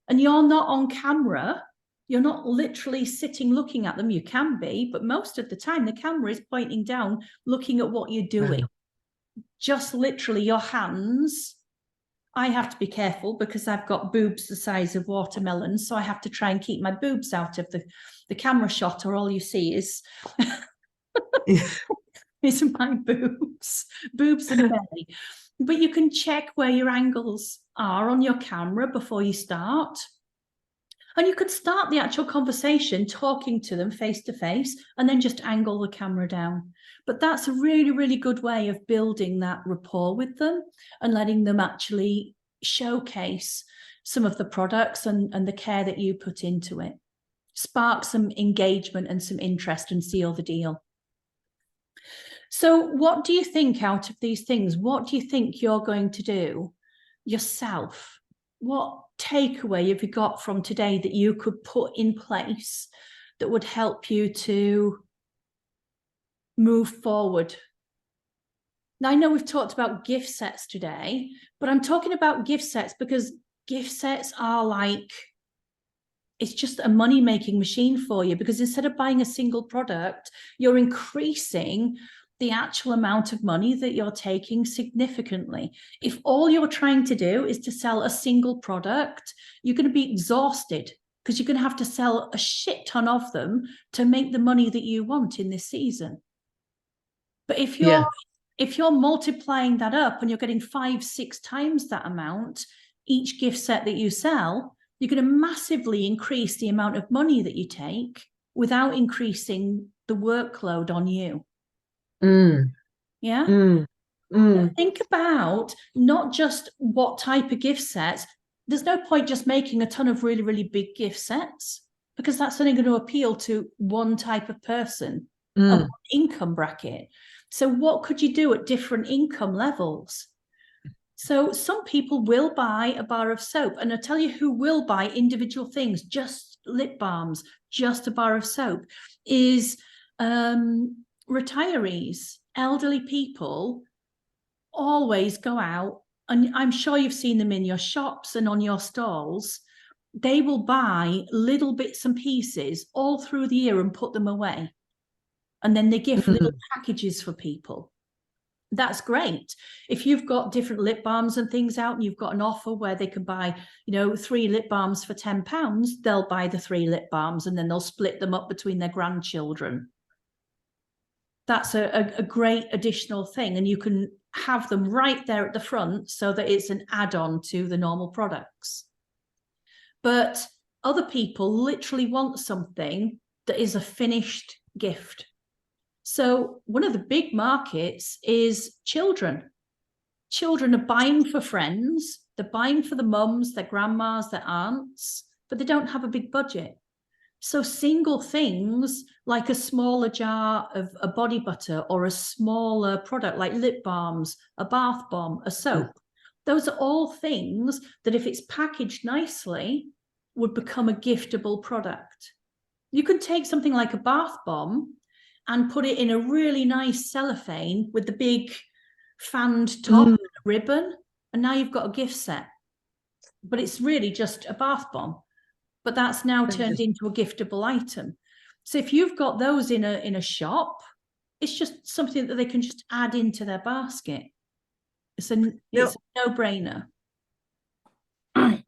S1: And you're not on camera. You're not literally sitting looking at them. You can be, but most of the time the camera is pointing down, looking at what you're doing. Just literally your hands. I have to be careful because I've got boobs the size of watermelons, so I have to try and keep my boobs out of the camera shot, or all you see is is my boobs and belly. But you can check where your angles are on your camera before you start. And you could start the actual conversation talking to them face to face and then just angle the camera down. But that's a really, really good way of building that rapport with them and letting them actually showcase some of the products and the care that you put into it. Spark some engagement and some interest and seal the deal. So what do you think out of these things? What do you think you're going to do yourself? What takeaway have you got from today that you could put in place that would help you to move forward? Now, I know we've talked about gift sets today, but I'm talking about gift sets because gift sets are like, it's just a money-making machine for you, because instead of buying a single product, you're increasing the actual amount of money that you're taking significantly. If all you're trying to do is to sell a single product, you're going to be exhausted because you're going to have to sell a shit ton of them to make the money that you want in this season. But if you're multiplying that up and you're getting 5-6 times that amount each gift set that you sell, you're going to massively increase the amount of money that you take without increasing the workload on you. Yeah. Think about not just what type of gift sets. There's no point just making a ton of really, really big gift sets, because that's only going to appeal to one type of person, a one income bracket. So what could you do at different income levels? So some people will buy a bar of soap, and I'll tell you who will buy individual things, just lip balms, just a bar of soap, is retirees. Elderly people always go out, and I'm sure you've seen them in your shops and on your stalls. They will buy little bits and pieces all through the year and put them away. And then they give little packages for people. That's great. If you've got different lip balms and things out and you've got an offer where they can buy, 3 lip balms for £10, they'll buy the 3 lip balms and then they'll split them up between their grandchildren. That's a great additional thing. And you can have them right there at the front so that it's an add-on to the normal products. But other people literally want something that is a finished gift. So one of the big markets is children. Children are buying for friends. They're buying for the mums, their grandmas, their aunts, but they don't have a big budget. So single things like a smaller jar of a body butter or a smaller product like lip balms, a bath bomb, a soap, those are all things that if it's packaged nicely would become a giftable product. You can take something like a bath bomb and put it in a really nice cellophane with the big fanned top and a ribbon, and now you've got a gift set. But it's really just a bath bomb. But that's now turned into a giftable item. So if you've got those in a shop, it's just something that they can just add into their basket. It's a no-brainer.
S2: Go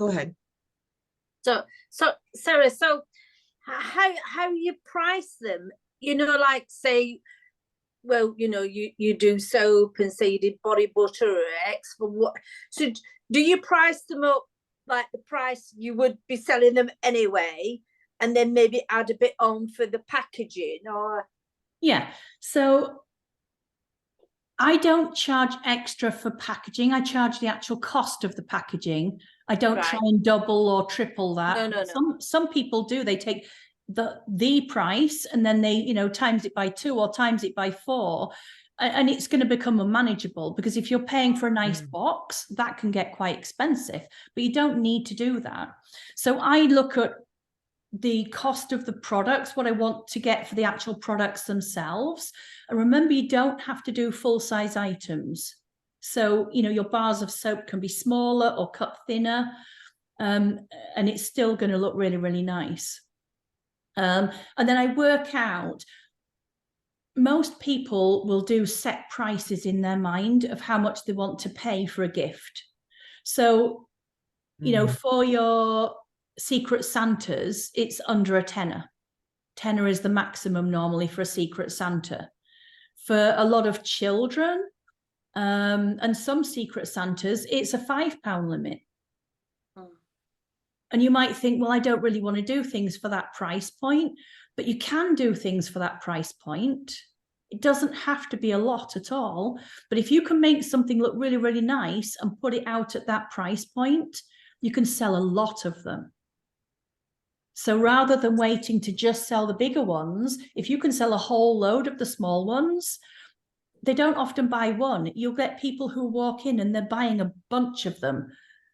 S2: ahead.
S3: So Sarah, so how you price them like say, well, you do soap and say you did body butter or X for what? So do you price them up like the price you would be selling them anyway, and then maybe add a bit on for the packaging, or?
S1: Yeah. So I don't charge extra for packaging. I charge the actual cost of the packaging. I don't try and double or triple that.
S3: No.
S1: Some people do. They take the price and then they, times it by 2 or times it by 4. And it's going to become unmanageable, because if you're paying for a nice box, that can get quite expensive, but you don't need to do that. So I look at the cost of the products, what I want to get for the actual products themselves. And remember, you don't have to do full-size items. So, your bars of soap can be smaller or cut thinner, and it's still going to look really, really nice. And then I work out, most people will do set prices in their mind of how much they want to pay for a gift. So, for your Secret Santas, it's under a tenner. Tenner is the maximum normally for a Secret Santa. For a lot of children, and some Secret Santas, it's a £5 limit. And you might think, well, I don't really want to do things for that price point, but you can do things for that price point. It doesn't have to be a lot at all. But if you can make something look really, really nice and put it out at that price point, you can sell a lot of them. So rather than waiting to just sell the bigger ones, if you can sell a whole load of the small ones, they don't often buy one. You'll get people who walk in and they're buying a bunch of them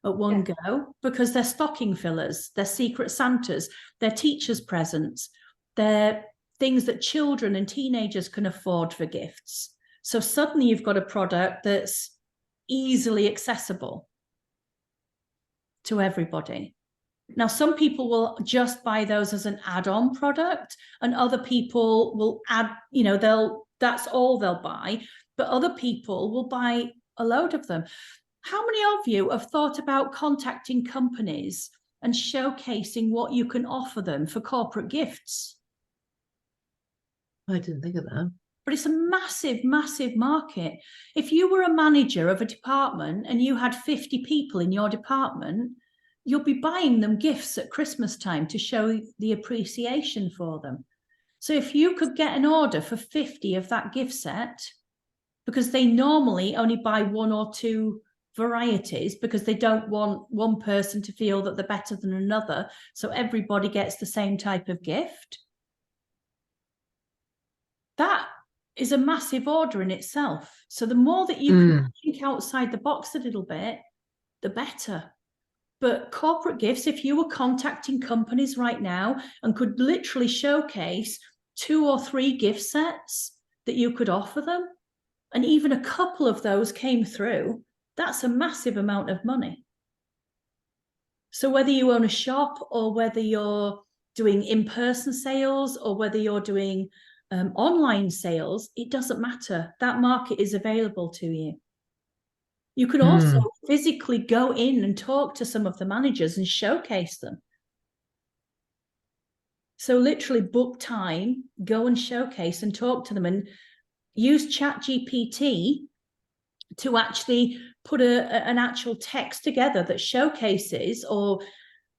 S1: at one go, because they're stocking fillers, they're Secret Santas, they're teachers' presents, they're things that children and teenagers can afford for gifts. So suddenly you've got a product that's easily accessible to everybody. Now, some people will just buy those as an add-on product, and other people will add, that's all they'll buy, but other people will buy a load of them. How many of you have thought about contacting companies and showcasing what you can offer them for corporate gifts?
S2: I didn't think of that.
S1: But it's a massive, massive market. If you were a manager of a department and you had 50 people in your department, you'll be buying them gifts at Christmas time to show the appreciation for them. So if you could get an order for 50 of that gift set, because they normally only buy 1 or 2 varieties, because they don't want one person to feel that they're better than another, so everybody gets the same type of gift. That is a massive order in itself. So the more that you can think outside the box a little bit, the better. But corporate gifts, if you were contacting companies right now and could literally showcase 2 or 3 gift sets that you could offer them, and even a couple of those came through, that's a massive amount of money. So whether you own a shop, or whether you're doing in-person sales, or whether you're doing online sales, it doesn't matter. That market is available to you. You can also physically go in and talk to some of the managers and showcase them. So literally book time, go and showcase and talk to them, and use ChatGPT to actually put an actual text together that showcases, or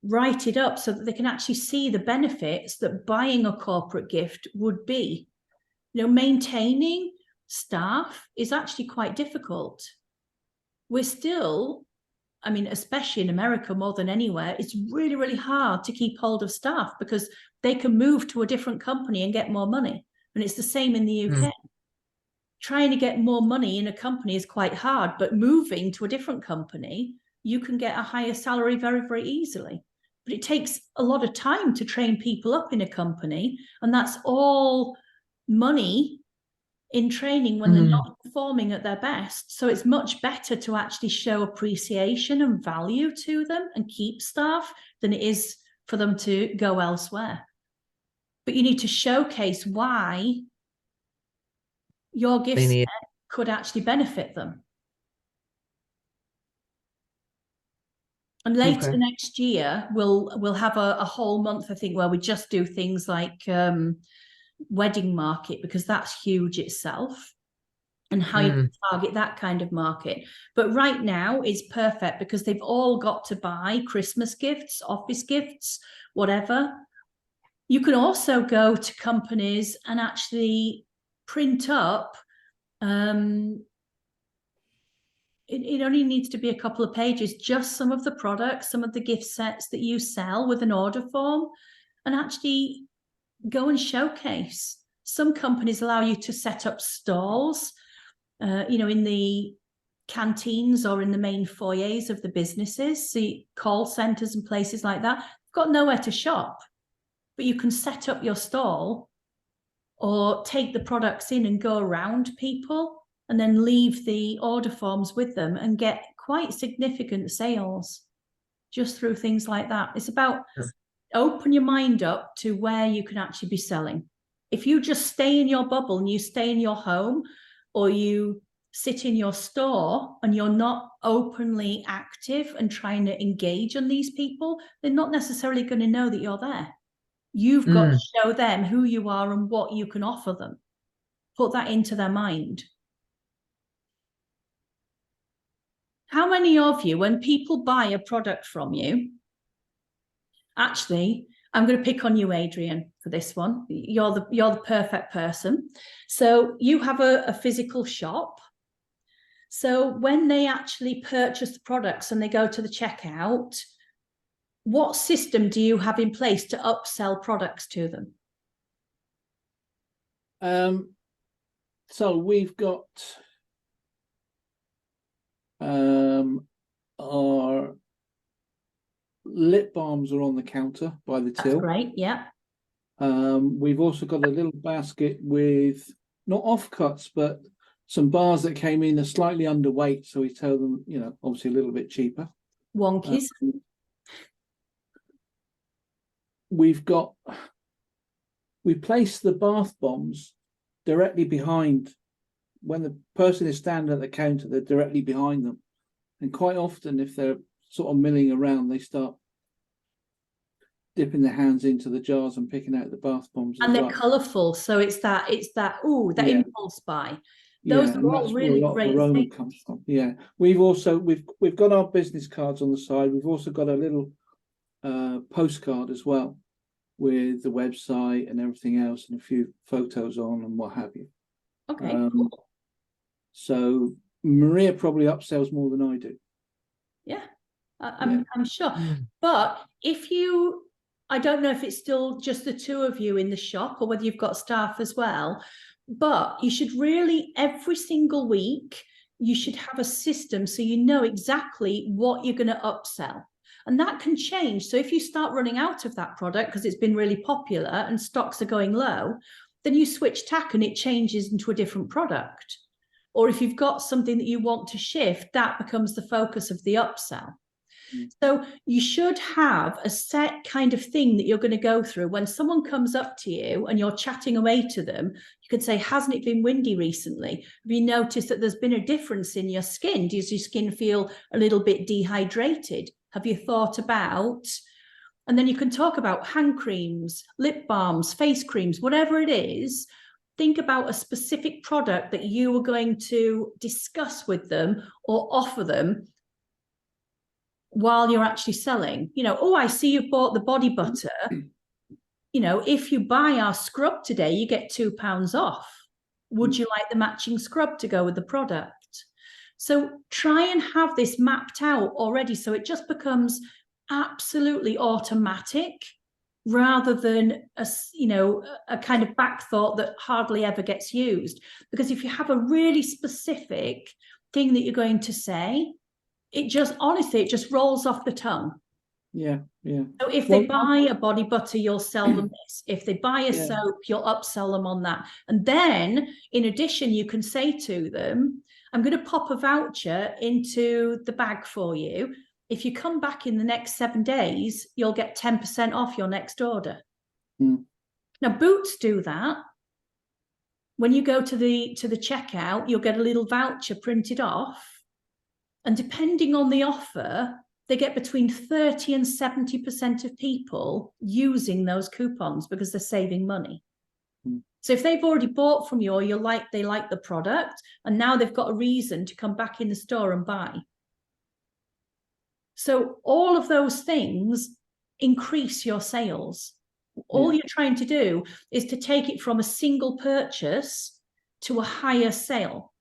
S1: write it up so that they can actually see the benefits that buying a corporate gift would be. Maintaining staff is actually quite difficult. We're still, especially in America more than anywhere, it's really, really hard to keep hold of staff, because they can move to a different company and get more money. And it's the same in the UK. Trying to get more money in a company is quite hard, but moving to a different company, you can get a higher salary very, very easily. But it takes a lot of time to train people up in a company, and that's all money in training when they're not performing at their best. So it's much better to actually show appreciation and value to them and keep staff than it is for them to go elsewhere. But you need to showcase why your gift set could actually benefit them. And later next year, we'll have a whole month, I think, where we just do things like wedding market, because that's huge itself, and how you can target that kind of market. But right now it's perfect because they've all got to buy Christmas gifts, office gifts, whatever. You can also go to companies and actually print up, it only needs to be a couple of pages, just some of the products, some of the gift sets that you sell with an order form, and actually go and showcase. Some companies allow you to set up stalls, in the canteens or in the main foyers of the businesses. See, call centers and places like that, you've got nowhere to shop, but you can set up your stall or take the products in and go around people and then leave the order forms with them and get quite significant sales just through things like that. It's about open your mind up to where you can actually be selling. If you just stay in your bubble and you stay in your home, or you sit in your store and you're not openly active and trying to engage on these people, they're not necessarily going to know that you're there. You've got to show them who you are and what you can offer them. Put that into their mind. How many of you, when people buy a product from you, actually, I'm going to pick on you, Adrian, for this one. You're the perfect person. So you have a physical shop. So when they actually purchase the products and they go to the checkout, what system do you have in place to upsell products to them?
S4: So we've got our lip balms are on the counter by the till.
S1: That's great, yeah.
S4: We've also got a little basket with not offcuts, but some bars that came in are slightly underweight. So we tell them, obviously a little bit cheaper.
S1: Wonkies.
S4: We place the bath bombs directly behind. When the person is standing at the counter, they're directly behind them. And quite often, if they're sort of milling around, they start dipping their hands into the jars and picking out the bath bombs.
S1: And they're colourful, so it's that impulse buy. Those are all really great things.
S4: Comes from. Yeah, we've got our business cards on the side. We've also got a little postcard as well with the website and everything else, and a few photos on and what have you.
S1: Okay, cool.
S4: So Maria probably upsells more than I do.
S1: Yeah, I'm sure. But I don't know if it's still just the two of you in the shop or whether you've got staff as well, but you should really, every single week, you should have a system so you know exactly what you're going to upsell. And that can change. So if you start running out of that product because it's been really popular and stocks are going low, then you switch tack and it changes into a different product. Or if you've got something that you want to shift, that becomes the focus of the upsell. So you should have a set kind of thing that you're going to go through. When someone comes up to you and you're chatting away to them, you could say, hasn't it been windy recently? Have you noticed that there's been a difference in your skin? Does your skin feel a little bit dehydrated? Have you thought about? And then you can talk about hand creams, lip balms, face creams, whatever it is. Think about a specific product that you are going to discuss with them or offer them while you're actually selling. I see you bought the body butter. If you buy our scrub today, you get £2 off. Would you like the matching scrub to go with the product? So try and have this mapped out already so it just becomes absolutely automatic rather than a kind of back thought that hardly ever gets used. Because if you have a really specific thing that you're going to say, it just rolls off the tongue.
S4: Yeah.
S1: So if they buy a body butter, you'll sell them this. If they buy a soap, you'll upsell them on that. And then in addition, you can say to them, I'm going to pop a voucher into the bag for you. If you come back in the next 7 days, you'll get 10% off your next order. Now, Boots do that. When you go to the checkout, you'll get a little voucher printed off. And depending on the offer, they get between 30 and 70% of people using those coupons because they're saving money. So if they've already bought from you, or they like the product, and now they've got a reason to come back in the store and buy. So all of those things increase your sales. All you're trying to do is to take it from a single purchase to a higher sale.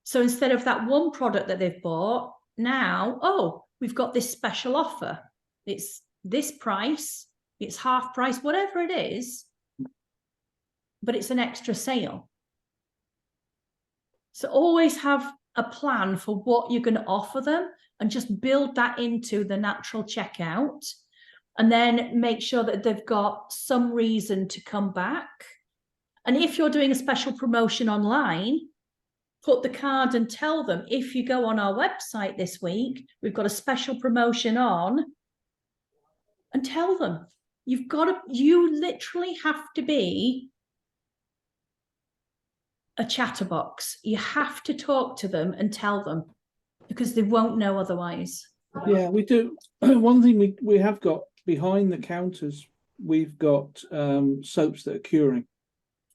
S1: So instead of that one product that they've bought, now, oh, we've got this special offer. It's this price, it's half price, whatever it is, but it's an extra sale. So always have a plan for what you're going to offer them, and just build that into the natural checkout, and then make sure that they've got some reason to come back. And if you're doing a special promotion online, put the card and tell them, if you go on our website this week, we've got a special promotion on, and tell them. You literally have to be a chatterbox. You have to talk to them and tell them, because they won't know otherwise.
S4: Yeah, we do. One thing we have got behind the counters, we've got soaps that are curing,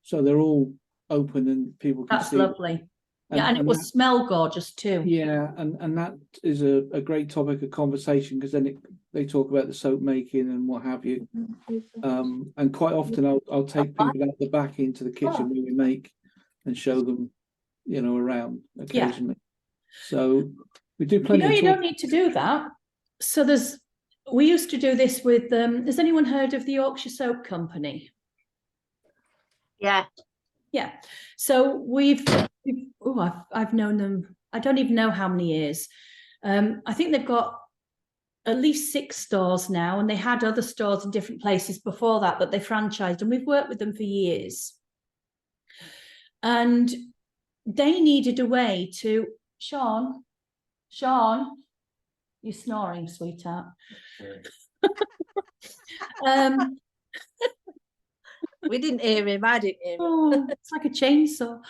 S4: so they're all open and people can
S1: That's
S4: see.
S1: lovely. Yeah, and it will smell gorgeous too.
S4: Yeah, and that is a great topic of conversation, because then they talk about the soap making and what have you. And quite often I'll take people out the back into the kitchen where we make, and show them, around occasionally. So we do plenty.
S1: You don't need to do that. So we used to do this with, has anyone heard of the Yorkshire Soap Company?
S3: Yeah.
S1: Yeah. So I've known them, I don't even know how many years. I think they've got at least 6 stores now, and they had other stores in different places before that they franchised, and we've worked with them for years. And they needed a way to, Sean, you're snoring, sweetheart.
S3: We didn't hear him. I didn't hear him.
S1: Oh, it's like a chainsaw.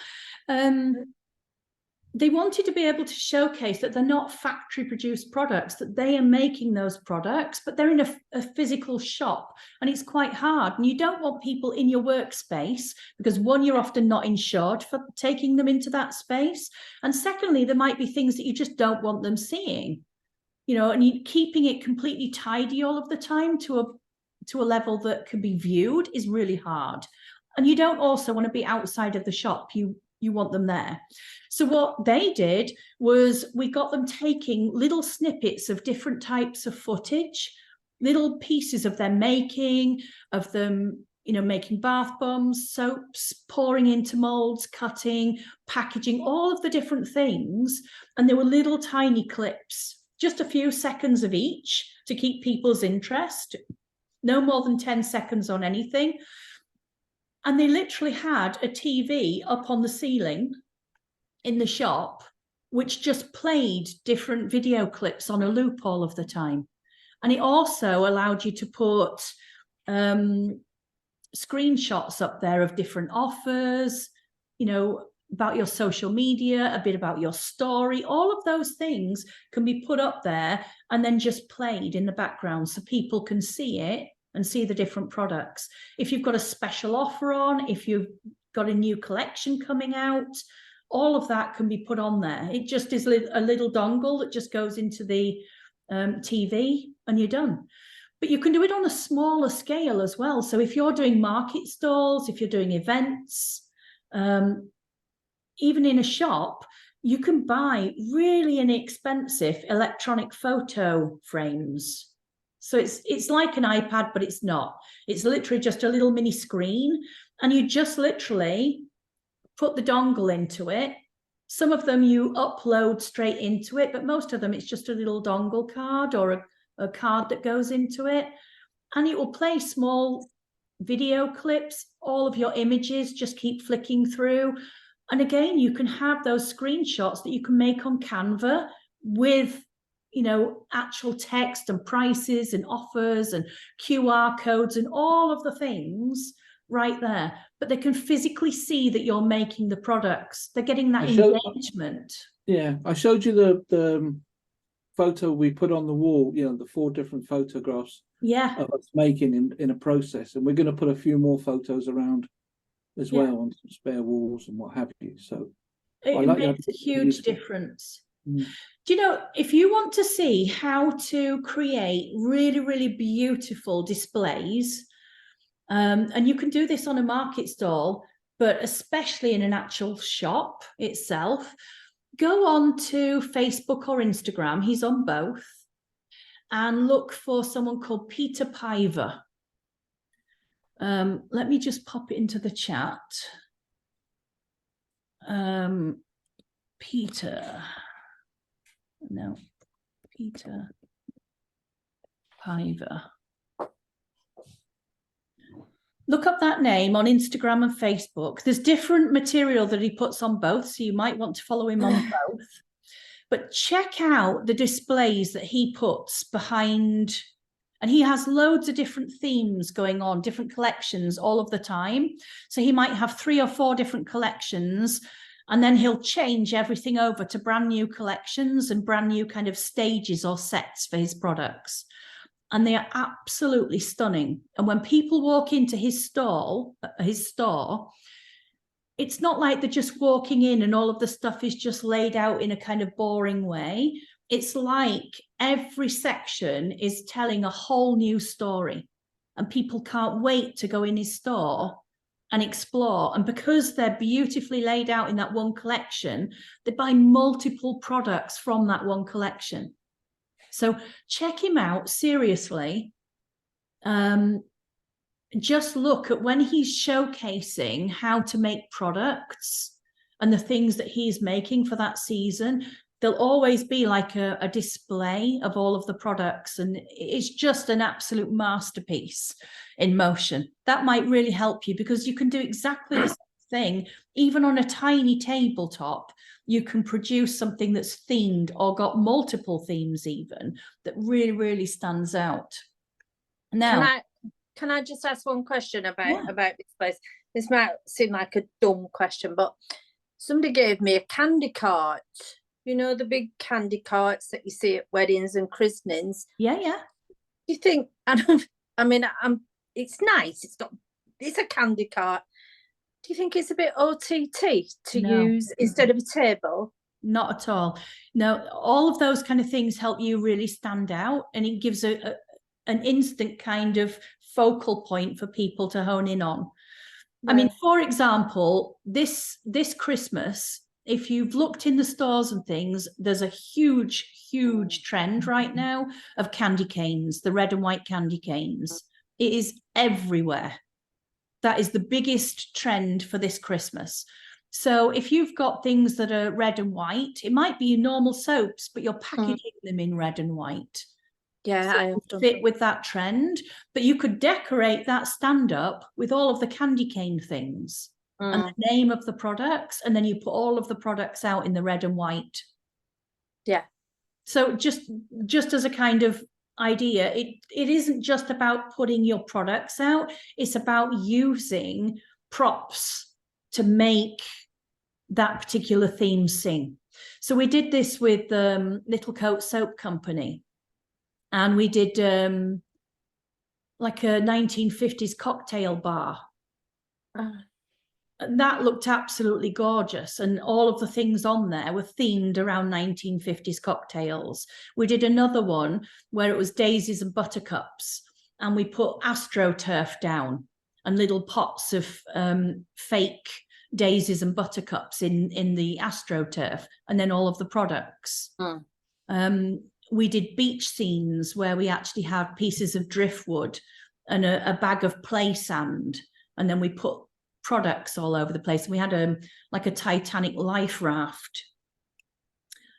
S1: They wanted to be able to showcase that they're not factory produced products, that they are making those products, but they're in a physical shop, and it's quite hard. And you don't want people in your workspace, because one, you're often not insured for taking them into that space. And secondly, there might be things that you just don't want them seeing, and keeping it completely tidy all of the time to a level that can be viewed is really hard. And you don't also want to be outside of the shop. You want them there. So what they did was, we got them taking little snippets of different types of footage, little pieces of them making, making bath bombs, soaps, pouring into molds, cutting, packaging, all of the different things. And there were little tiny clips, just a few seconds of each, to keep people's interest, no more than 10 seconds on anything. And they literally had a TV up on the ceiling in the shop, which just played different video clips on a loop all of the time. And it also allowed you to put screenshots up there of different offers, about your social media, a bit about your story. All of those things can be put up there and then just played in the background, so people can see it and see the different products. If you've got a special offer on, if you've got a new collection coming out, all of that can be put on there. It just is a little dongle that just goes into the TV, and you're done. But you can do it on a smaller scale as well. So if you're doing market stalls, if you're doing events, even in a shop, you can buy really inexpensive electronic photo frames. So it's like an iPad, but it's not. It's literally just a little mini screen, and you just literally put the dongle into it. Some of them you upload straight into it, but most of them it's just a little dongle card or a card that goes into it, and it will play small video clips. All of your images just keep flicking through. And again, you can have those screenshots that you can make on Canva with actual text and prices and offers and QR codes and all of the things right there. But they can physically see that you're making the products. They're getting that engagement.
S4: Yeah, I showed you the photo we put on the wall, the 4 different photographs
S1: of
S4: us making in a process. And we're going to put a few more photos around as
S1: Yeah.
S4: well on some spare walls and what have you. So
S1: It
S4: I like the
S1: makes a
S4: idea.
S1: huge difference.
S4: Mm.
S1: Do you know, if you want to see how to create really, really beautiful displays, and you can do this on a market stall, but especially in an actual shop itself, go on to Facebook or Instagram. He's on both. And look for someone called Peter Piver. Let me just pop it into the chat. Peter Piver. Look up that name on Instagram and Facebook. There's different material that he puts on both, so you might want to follow him on both. But check out the displays that he puts behind, and he has loads of different themes going on, different collections all of the time. So he might have 3 or 4 different collections, and then he'll change everything over to brand new collections and brand new kind of stages or sets for his products. And they are absolutely stunning. And when people walk into his store, it's not like they're just walking in and all of the stuff is just laid out in a kind of boring way. It's like every section is telling a whole new story, and people can't wait to go in his store and explore. And because they're beautifully laid out in that one collection, they buy multiple products from that one collection. So check him out, seriously. Just look at when he's showcasing how to make products and the things that he's making for that season. There'll always be like a display of all of the products, and it's just an absolute masterpiece in motion. That might really help you, because you can do exactly the same thing, even on a tiny tabletop. You can produce something that's themed or got multiple themes even, that really, really stands out. Now,
S3: can I just ask one question about this place? This might seem like a dumb question, but somebody gave me a candy cart. You know, the big candy carts that you see at weddings and christenings.
S1: Yeah.
S3: Do you think, I mean, it's nice. It's a candy cart. Do you think it's a bit OTT to use instead of a table?
S1: Not at all. No, all of those kind of things help you really stand out, and it gives an instant kind of focal point for people to hone in on. Right. I mean, for example, this Christmas, if you've looked in the stores and things, there's a huge trend right now of candy canes, the red and white candy canes. It is everywhere. That is the biggest trend for this Christmas. So if you've got things that are red and white, it might be normal soaps, but you're packaging them in red and white.
S3: Yeah,
S1: so
S3: I have done
S1: fit with that trend. But you could decorate that stand up with all of the candy cane things and the name of the products, and then you put all of the products out in the red and white.
S3: Yeah.
S1: So just as a kind of idea, it isn't just about putting your products out, it's about using props to make that particular theme sing. So we did this with Little Coat Soap Company, and we did like a 1950s cocktail bar. That looked absolutely gorgeous, and all of the things on there were themed around 1950s cocktails. We did another one where it was daisies and buttercups, and we put AstroTurf down and little pots of fake daisies and buttercups in the AstroTurf, and then all of the products. We did beach scenes where we actually had pieces of driftwood and a bag of play sand, and then we put products all over the place. And we had like a Titanic life raft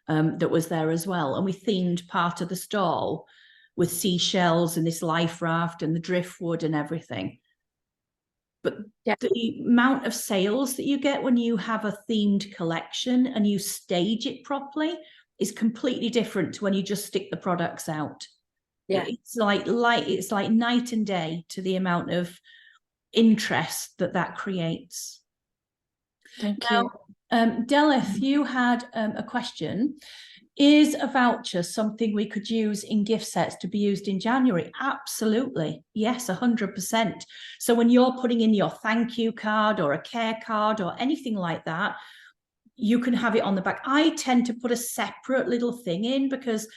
S1: that was there as well, and we themed part of the stall with seashells and this life raft and the driftwood and everything. But the amount of sales that you get when you have a themed collection and you stage it properly is completely different to when you just stick the products out. It's like night and day to the amount of interest that creates.
S3: Thank you.
S1: Delith, you had a question. Is a voucher something we could use in gift sets to be used in January? Absolutely. Yes, 100%. So when you're putting in your thank you card or a care card or anything like that, you can have it on the back. I tend to put a separate little thing in because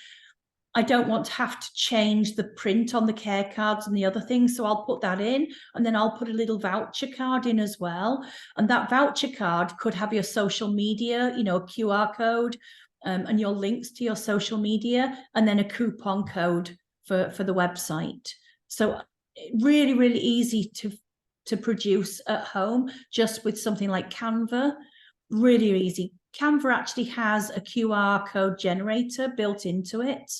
S1: I don't want to have to change the print on the care cards and the other things. So I'll put that in, and then I'll put a little voucher card in as well. And that voucher card could have your social media, you know, a QR code, and your links to your social media, and then a coupon code for the website. So really, really easy to produce at home, just with something like Canva. Really easy. Canva actually has a QR code generator built into it.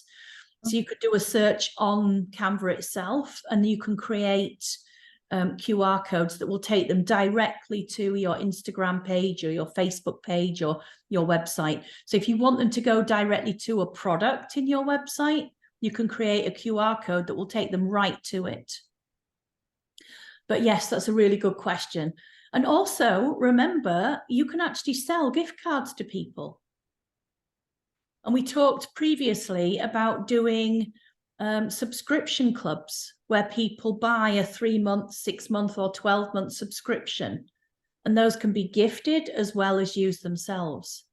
S1: So you could do a search on Canva itself, and you can create QR codes that will take them directly to your Instagram page or your Facebook page or your website. So if you want them to go directly to a product in your website, you can create a QR code that will take them right to it. But yes, that's a really good question. And also remember, you can actually sell gift cards to people. And we talked previously about doing subscription clubs where people buy a 3-month, 6-month or 12-month subscription. And those can be gifted as well as used themselves.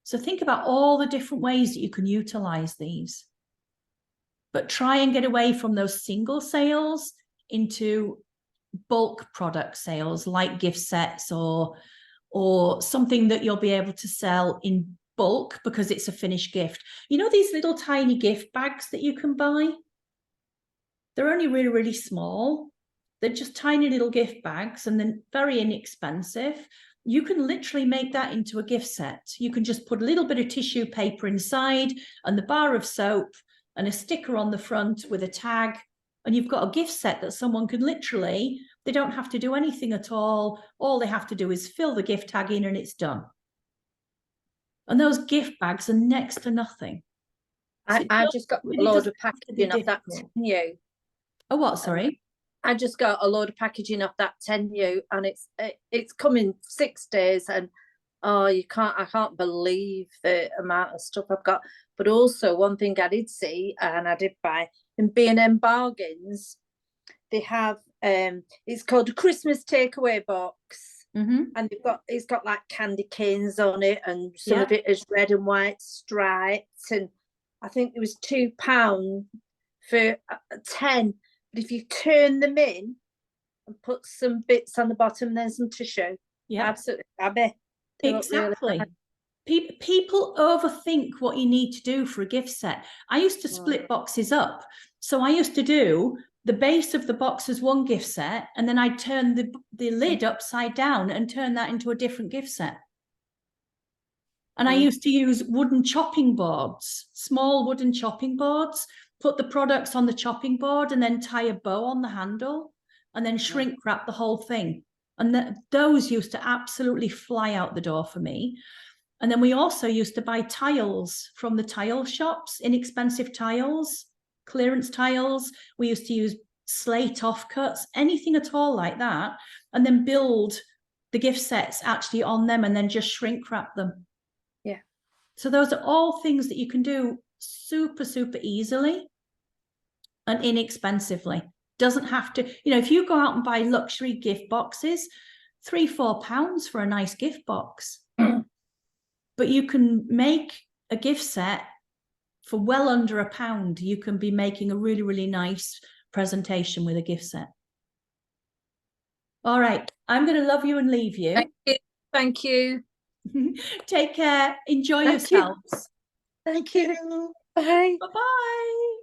S1: So think about all the different ways that you can utilize these. But try and get away from those single sales into bulk product sales like gift sets or something that you'll be able to sell in bulk because it's a finished gift. You know, these little tiny gift bags that you can buy? They're only really, really small. They're just tiny little gift bags and then very inexpensive. You can literally make that into a gift set. You can just put a little bit of tissue paper inside and the bar of soap and a sticker on the front with a tag, and you've got a gift set that someone can literally, they don't have to do anything at all. All they have to do is fill the gift tag in and it's done. And those gift bags are next to nothing. So
S3: I just got a load of packaging off that Tenu.
S1: Oh, what? Sorry?
S3: I just got a load of packaging off that Tenu, and it's coming 6 days, and oh, I can't believe the amount of stuff I've got. But also one thing I did see, and I did buy in B&M Bargains, they have it's called a Christmas takeaway box.
S1: Mm-hmm.
S3: And it's got like candy canes on it, and some of it is red and white stripes, and I think it was £2 for 10. But if you turn them in and put some bits on the bottom and then some tissue, absolutely fabby.
S1: Exactly. Really people overthink what you need to do for a gift set. I used to split boxes up. So I used to do the base of the box as one gift set, and then I'd turn the lid upside down and turn that into a different gift set. And I used to use wooden chopping boards, small wooden chopping boards, put the products on the chopping board and then tie a bow on the handle and then shrink wrap the whole thing. And those used to absolutely fly out the door for me. And then we also used to buy tiles from the tile shops, inexpensive tiles, clearance tiles. We used to use slate offcuts, anything at all like that, and then build the gift sets actually on them and then just shrink wrap them.
S3: Yeah.
S1: So those are all things that you can do super, super easily and inexpensively. Doesn't have to, you know, if you go out and buy luxury gift boxes, £3-4 for a nice gift box. But you can make a gift set for well under £1. You can be making a really, really nice presentation with a gift set. All right, I'm going to love you and leave you.
S3: Thank you.
S1: Take care. Enjoy yourselves.
S2: Thank you.
S3: Bye.
S1: Bye-bye.